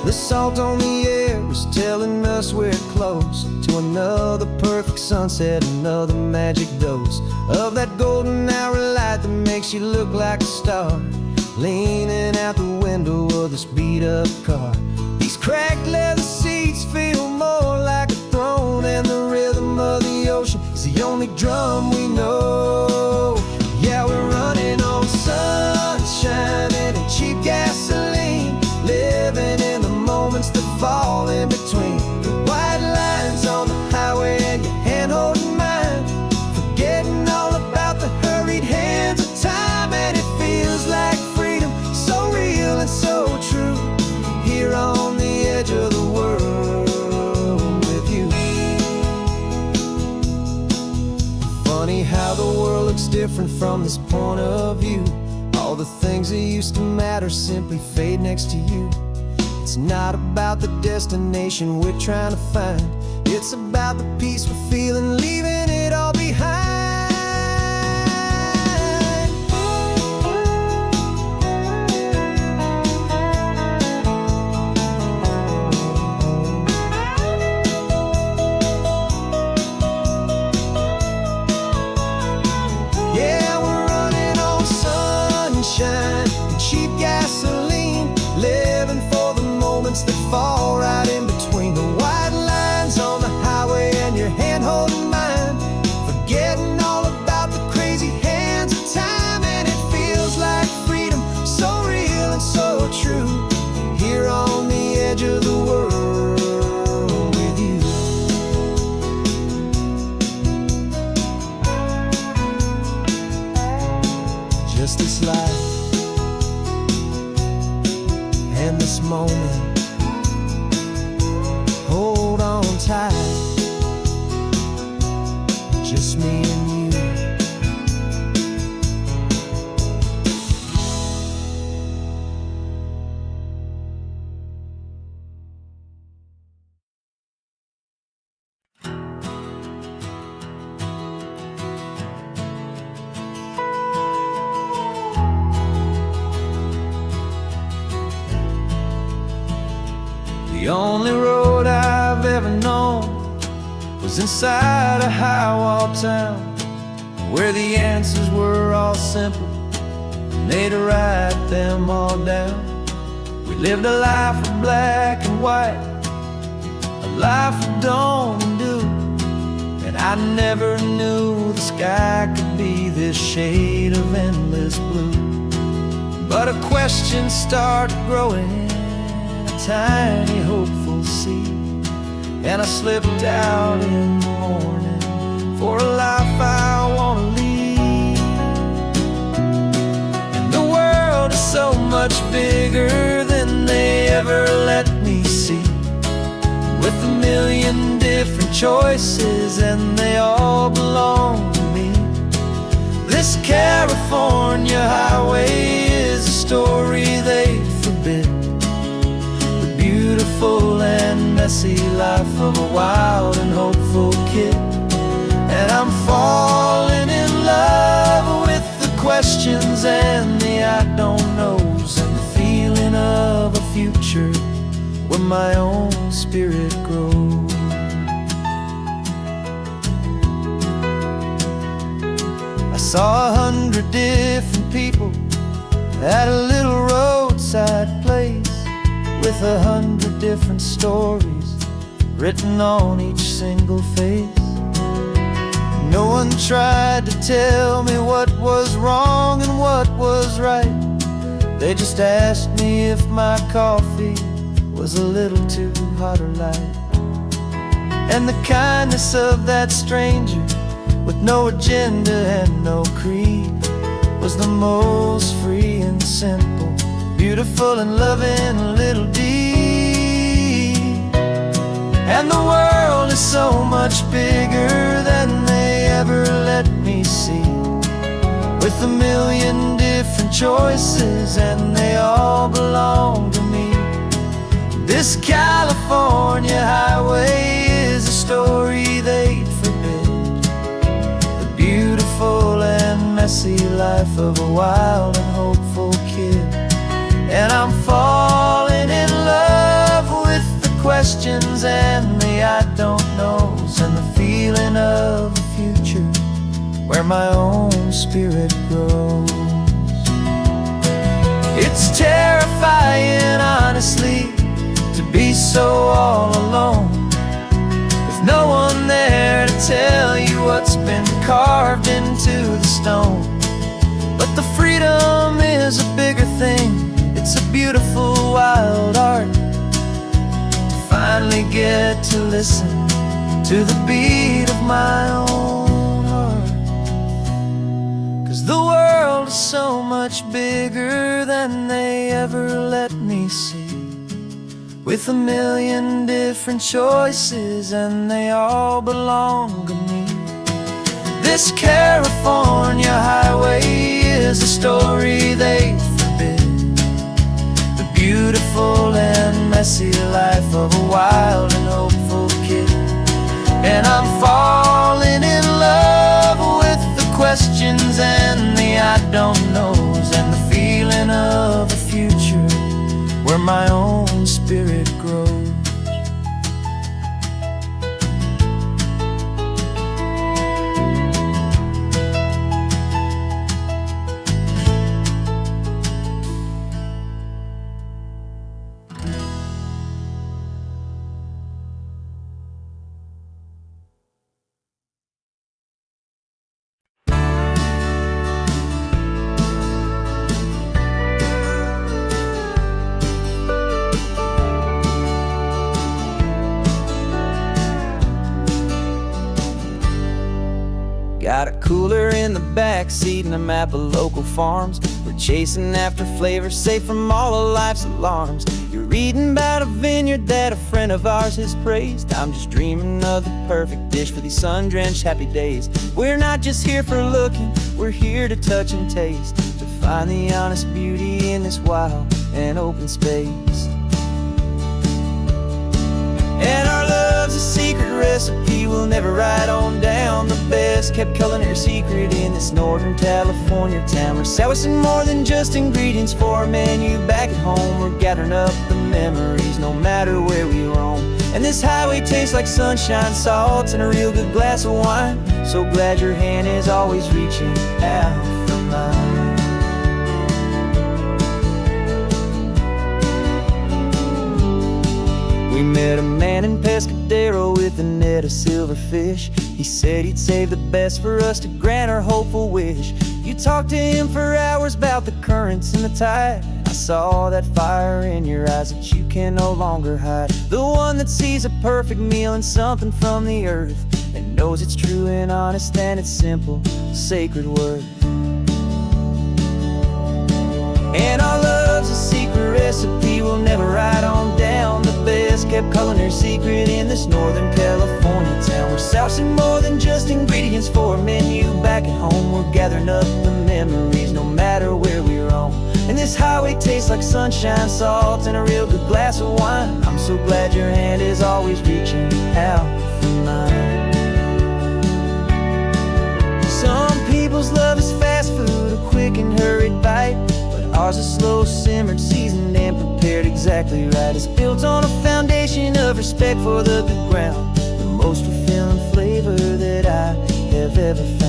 A: The salt on the air is telling us we're close to another perfect sunset, another magic dose of that golden hour light that makes you look like a star, leaning out the window of this beat-up car. These cracked leather seats feel more like a throne, and the rhythm of the ocean is the only drum we know. Yeah, we're running on sunshine and cheap gasoline, living in the moments that fall in between. The white lines on the highway and your hand holding mine, forgetting all about the hurried hands of time. And it feels like freedom, so real and so true, here on the edge of the world with you. Funny how the world looks different from this point of view. All the things that used to matter simply fade next to you. It's not about the destination we're trying to find, it's about the peace we're feeling, leaving it all behind. Yeah, we're running on sunshine and cheap gasoline, living for the moments that fall right in between. The white lines on the highway and your hand holding mine, forgetting all about the crazy hands of time. And it feels like freedom, so real and so true, here on the edge of the world with you. Just this life and this moment, hold on tight, just me and you. The only road I've ever known was inside a high-wall town, where the answers were all simple and they'd write them all down. We lived a life of black and white, a life of dawn and dew, and I never knew the sky could be this shade of endless blue. But a question started growing, a tiny hopeful seed, and I slipped out in the morning for a life I want to lead. And the world is so much bigger than they ever let me see, with a million different choices and they all belong to me. This California highway is a
B: messy life of a wild and hopeful kid. And I'm falling in love with the questions and the I don't knows, and the feeling of a future where my own spirit grows. I saw 100 different people at a little roadside place, with 100 different stories written on each single face. No one tried to tell me what was wrong and what was right. They just asked me if my coffee was a little too hot or light. And the kindness of that stranger, with no agenda and no creed, was the most free and simple, beautiful and loving little deed. And the world is so much bigger than they ever let me see, with a million different choices and they all belong to me. This California highway is a story they'd forbid, the beautiful and messy life of a wild and hopeful kid. And I'm falling in love with the questions and the I don't knows, and the feeling of a future where my own spirit grows. It's terrifying, honestly, to be so all alone, with no one there to tell you what's been carved into the stone. But the freedom is a bigger thing. It's a beautiful wild art to finally get to listen to the beat of my own heart. 'Cause the world is so much bigger than they ever let me see, with a million different choices and they all belong to me. This California highway is a story they forbid, the beautiful and messy life of a wild and hopeful kid. And I'm falling in love with the questions and the I don't knows, and the feeling of a future where my own spirit grows.
A: Got a cooler in the back seat and a map of local farms. We're chasing after flavors safe from all of life's alarms. You're reading about a vineyard that a friend of ours has praised. I'm just dreaming of the perfect dish for these sun-drenched happy days. We're not just here for looking, we're here to touch and taste, to find the honest beauty in this wild and open space. And our love's a secret recipe we'll never write on down, the best kept culinary secret in this Northern California town. We're selling more than just ingredients for a menu back at home. We're gathering up the memories no matter where we roam. And this highway tastes like sunshine, salt, and a real good glass of wine. So glad your hand is always reaching out for mine. We met a man in Pescadero with a net of silverfish. He said he'd save the best for us to grant our hopeful wish. You talked to him for hours about the currents and the tide. I saw that fire in your eyes that you can no longer hide. The one that sees a perfect meal in something from the earth, and knows it's true and honest and it's simple, sacred worth. And our love's a secret recipe we'll never write on down, the best kept culinary secret in this Northern California town. We're sourcing more than just ingredients for a menu back at home. We're gathering up the memories no matter where we roam. And
B: this highway tastes like sunshine, salt, and a real good glass of wine. I'm so glad your hand is always reaching out for mine. Some people's love is fast food, a quick and hurried bite, but ours is slow simmered, seasoned, and prepared exactly right. It's built on a foundation of respect for the good ground, the most fulfilling flavor that I have ever found.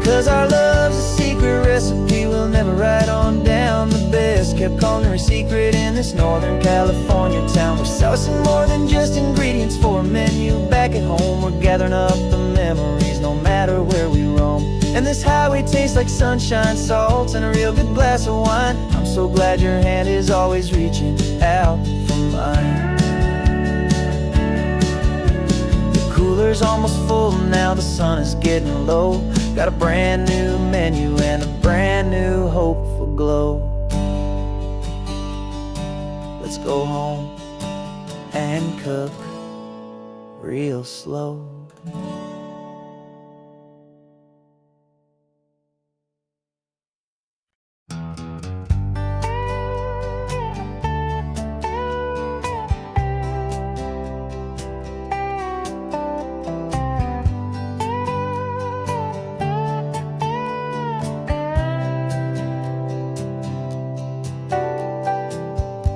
B: 'Cause our love's a secret recipe we'll never write on down. The best kept culinary secret in this Northern California town. We're sourcing more than just ingredients for a menu. Back at home we're gathering up the memories, no matter where we roam. And this highway tastes like sunshine, salt, and a real good glass of wine. I'm so glad your hand is always reaching out for mine. The cooler's almost full now, the sun is getting low. Got a brand new menu and a brand new hopeful glow. Let's go home and cook real slow.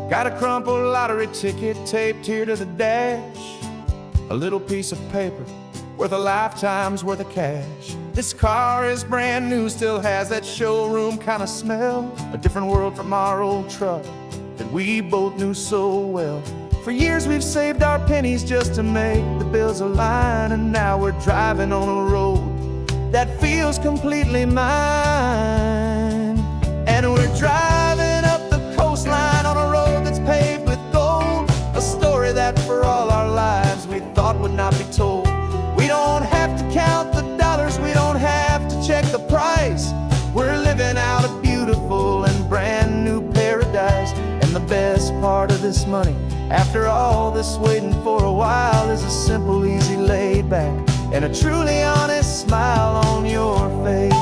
A: Got a crumpled lottery ticket taped here to the dash, a little piece of paper worth a lifetime's worth of cash. This car is brand new, still has that showroom kind of smell, a different world from our old truck that we both knew so well. For years we've saved our pennies just to make the bills align, and now we're driving on a road that feels completely mine. And we're driving up the coastline on a road that's paved with gold, a story that for all our lives we thought would not be told. We don't have to count the dollars, we don't have to check the price. We're living out a beautiful and brand new paradise. And the best part of this money, after all this waiting for a while, is a simple, easy, laid back, and a truly honest smile on your face.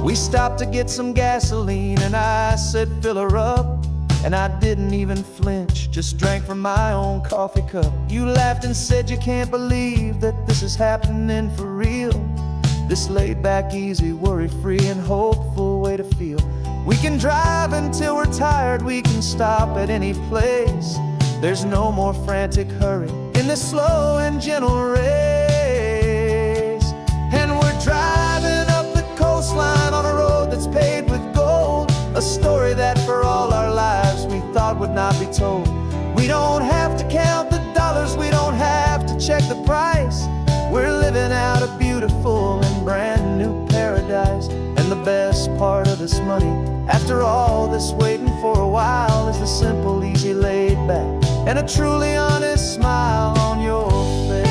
A: We stopped to get some gasoline and I said fill her up, and I didn't even flinch, just drank from my own coffee cup. You laughed and said you can't believe that this is happening for real. This laid back, easy, worry-free and hopeful way to feel. We can drive until we're tired, we can stop at any place. There's no more frantic hurry in this slow and gentle race. And we're driving up the coastline on a road that's paved with gold, a story that for all our lives we thought would not be told. We don't have to count the dollars, we don't have to check the price. We're living out a beautiful and brand new paradise. And the best part of this money, after all this waiting for a while, is the simple, easy, laid back, and a truly honest smile on your face.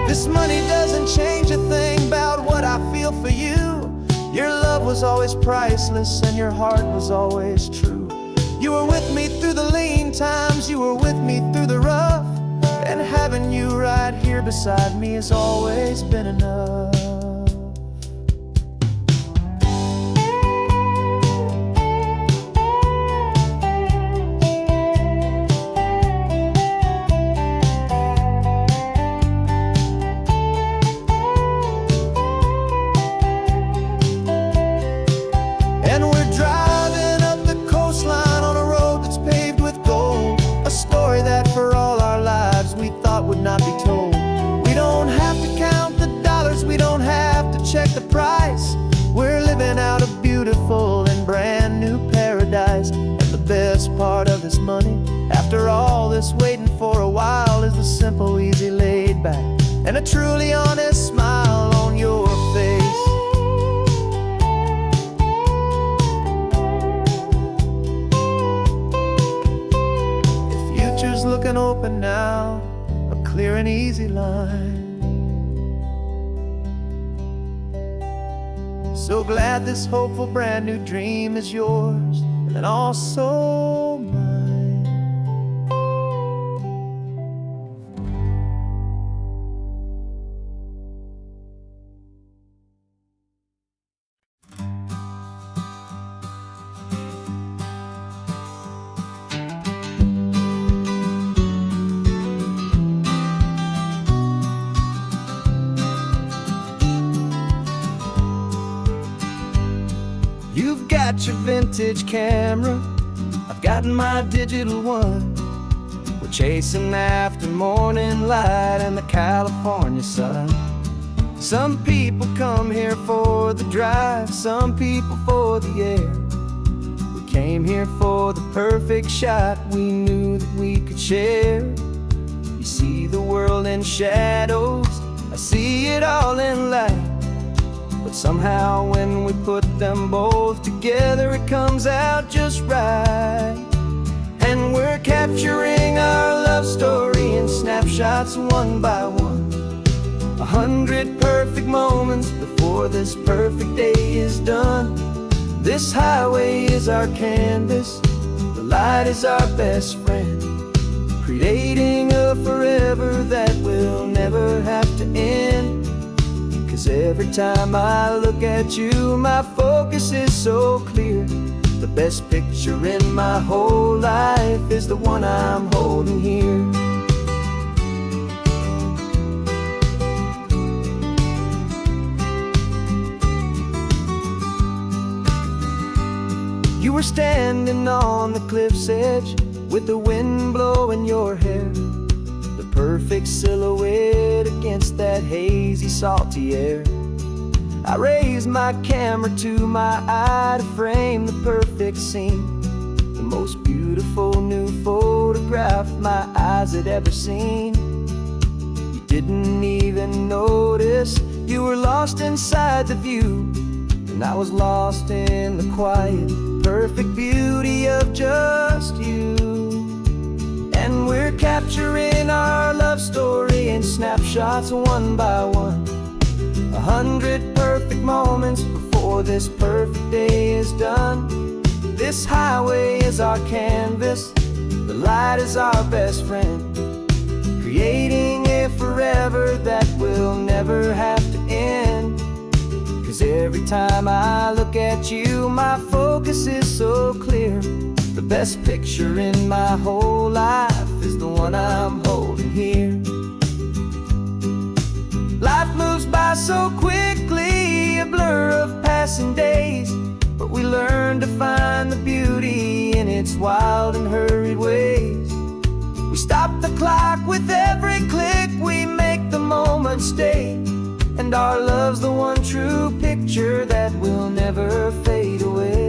A: This money doesn't change a thing about what I feel for you. Your love was always priceless and your heart was always true. You were with me through the lean times, you were with me through the rough, and having you right here beside me has always been enough. And we're driving up the coastline on a road that's paved with gold, a story that for all our lives we thought would not be told. We don't have to count the dollars, we don't have to check the price. We're living out a beautiful and brand new paradise. And the best part of this money, after all this waiting for a while, is the simple, easy, laid back, and a truly honest smile on your face. looking open now, a clear and easy line. So glad this hopeful brand new dream is yours and also mine. You've got your vintage camera, I've got my digital one. We're chasing after morning light and the California sun. Some people come here for the drive, some people for the air. We came here for the perfect shot we knew that we could share. You see the world in shadows, I see it all in light. But somehow when we put them both together, it comes out just right. And we're capturing our love story in snapshots one by one. 100 perfect moments before this perfect day is done. This highway is our canvas, the light is our best friend, creating a forever that will never have to end. 'Cause every time I look at you, my focus is so clear. The best picture in my whole life is the one I'm holding here. You were standing on the cliff's edge with the wind blowing your hair, the perfect silhouette against that hazy, salty air. I raised my camera to my eye to frame the perfect scene, the most beautiful new photograph my eyes had ever seen. You didn't even notice you were lost inside the view, and I was lost in the quiet, perfect beauty of just you. And we're capturing our love story in snapshots one by one. 100 perfect moments before this perfect day is done. This highway is our canvas, the light is our best friend, creating a forever that will never have to end. 'Cause every time I look at you, my focus is so clear. The best picture in my whole life is the one I'm holding here. Life moves by so quickly, a blur of passing days, but we learn to find the beauty in its wild and hurried ways. We stop the clock with every click, we make the moment stay, and our love's the one true picture that will never fade away.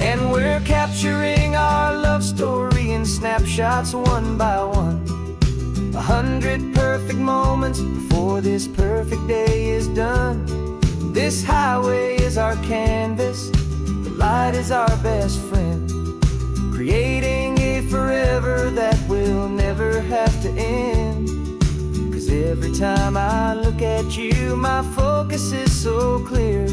A: And we're capturing our love story in snapshots one by one. 100 perfect moments before this perfect day is done. This highway is our canvas, the light is our best friend, creating a forever that will never have to end. 'Cause every time I look at you, my focus is so clear.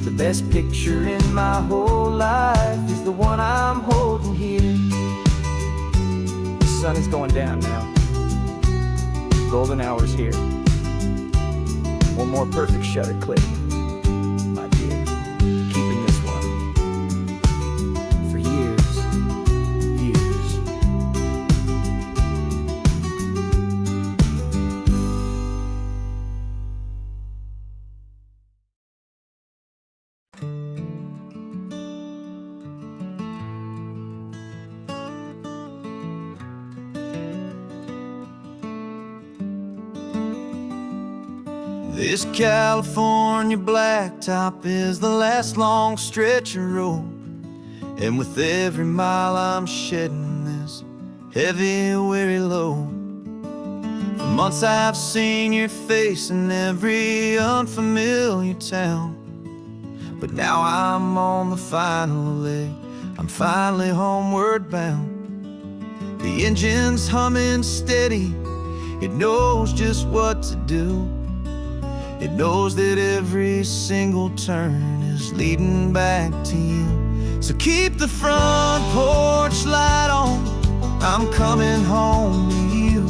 A: The best picture in my whole life is the one I'm holding here. The sun is going down now. Golden hour's here. One more perfect shutter click, my dear. Keeping this one for years, years. This California blacktop is the last long stretch of road, and with every mile I'm shedding this heavy, weary load. For
B: months I've seen your face in every unfamiliar town, but now I'm on the final leg. I'm finally homeward bound. The engine's humming steady. It knows just what to do. It knows that every single turn is leading back to you. So keep the front porch light on. I'm coming home to you.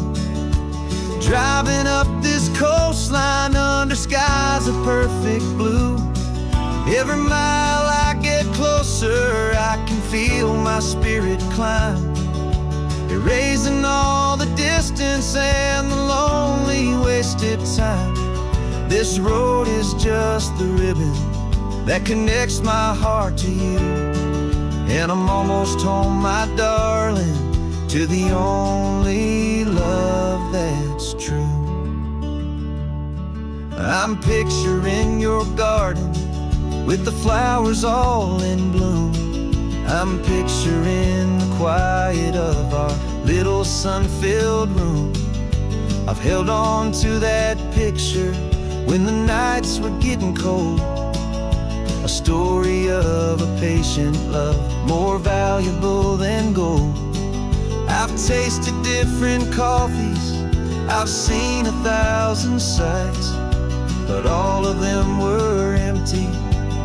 B: Driving up this coastline under skies of perfect blue. Every mile I get closer, I can feel my spirit climb, erasing all the distance and the lonely wasted time. This road is just the ribbon that connects my heart to you. And I'm almost home, my darling, to the only love that's true. I'm picturing your garden with the flowers all in bloom. I'm picturing the quiet of our little sun-filled room. I've held on to that picture when the nights were getting cold. A story of a patient love, more valuable than gold. I've tasted different coffees, I've seen 1,000 sights, but all of them were empty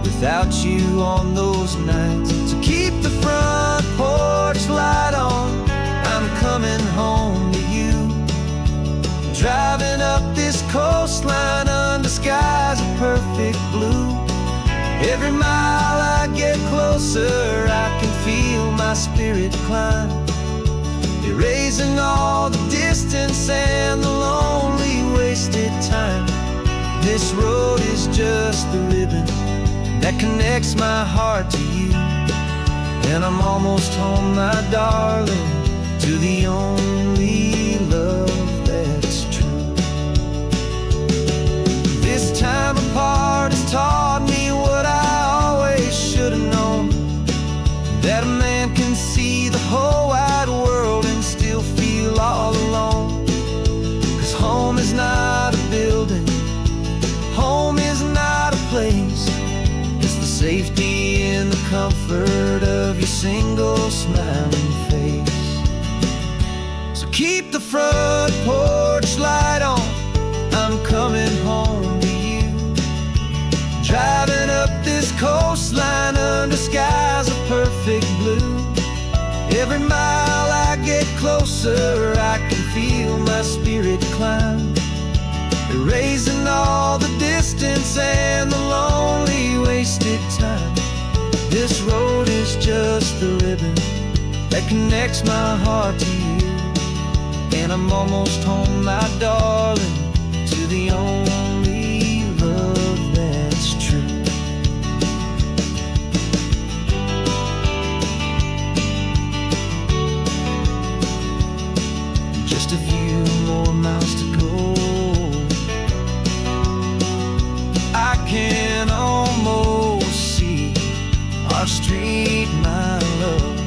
B: without you on those nights. So keep the front porch light on. I'm coming home to you. Driving up this coastline under skies of perfect blue. Every mile I get closer, I can feel my spirit climb, erasing all the distance and the lonely wasted time. This road is just the ribbon that connects my heart to you. And I'm almost home, my darling, to the only love that's true. This time apart has taught me what I always should have known, that a man can see the whole wide world and still feel all alone. 'Cause home is not a building, home is not a place, it's the safety and the comfort of your single smiling face. So keep the front porch light on. I'm coming home to you. Driving up this coastline under skies of perfect blue. Every mile I get closer, I can feel my spirit climb, erasing all the distance and the lonely wasted time. This road is just the ribbon that connects my heart to you. And I'm almost home, my darling, to the only love that's true. Just a few more miles to go. I can almost see our street, my love,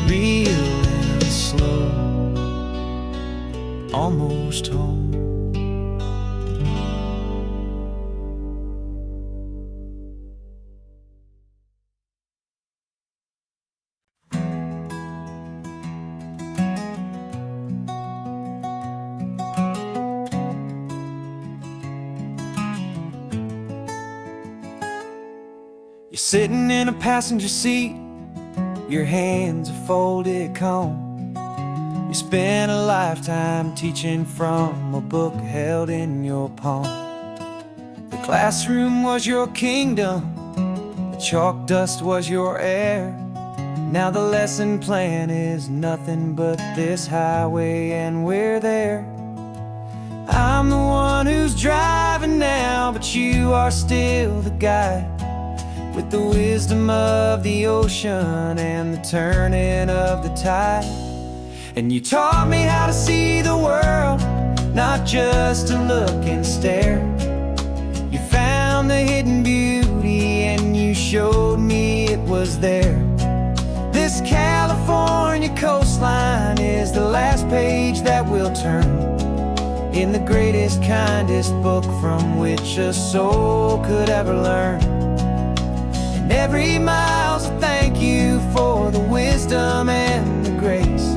B: real and slow, almost home. You're sitting in a passenger seat, your hands are folded calm. You spent a lifetime teaching from a book held in your palm. The classroom was your kingdom, the chalk dust was your air. Now the lesson plan is nothing but this highway and we're there. I'm the one who's driving now, but you are still the guide, with the wisdom of the ocean and the turning of the tide. And you taught me how to see the world, not just to look and stare. You found the hidden beauty and you showed me it was there. This California coastline is
A: is the last page that we'll turn in the greatest, kindest book from which a soul could ever learn. And every mile's a thank you for the wisdom and the grace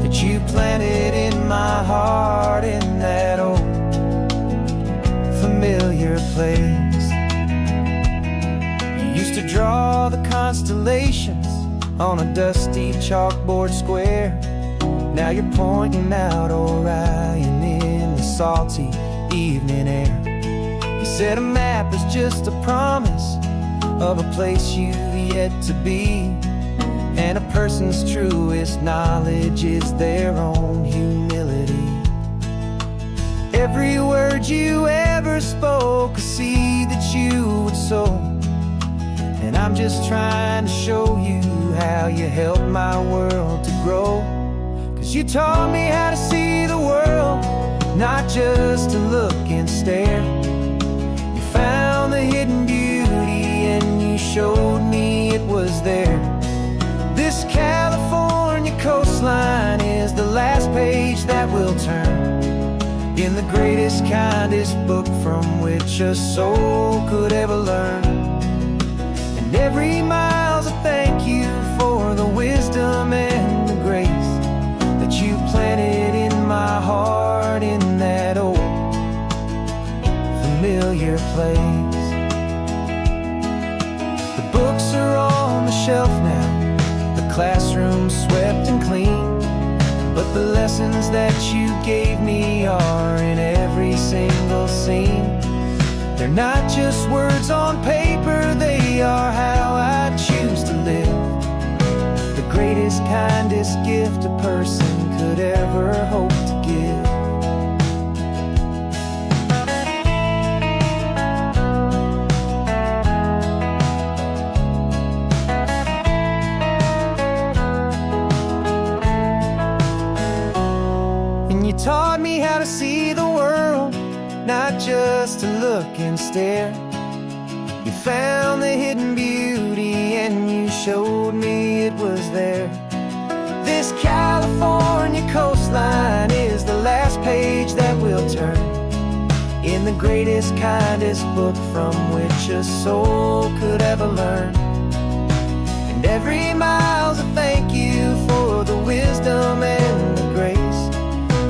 A: that you planted in my heart in that old familiar place. You used to draw the constellations on a dusty chalkboard square. Now you're pointing out Orion in the salty evening air. You said a map is just a promise of a place you've yet to be, and a person's truest knowledge is their own humility. Every word you ever spoke, a seed that you would sow, and I'm just trying to show you how you helped my world to grow. 'Cause you taught me how to see the world, not just to look and stare. You found the hidden beauty and you showed me it was there. This California coastline is the last page that we'll turn in the greatest, kindest book from which a soul could ever learn. And every mile's a thank you for the wisdom and the grace that you planted in my heart in that old familiar place. The books are on the shelf now, the classroom swept and clean, but the lessons that you gave me are in every single scene. They're not just words on paper, they are how I choose to live. The greatest, kindest gift a person could ever hope to give. And you taught me how to see the world, not just to look and stare. You found the hidden beauty and you showed me it was there. This California coastline is the last page that we'll turn in the greatest, kindest book from which a soul could ever learn. And every mile's a thank you for the wisdom and the grace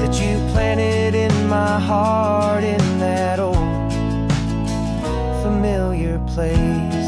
A: that you planted in my heart in that old familiar place.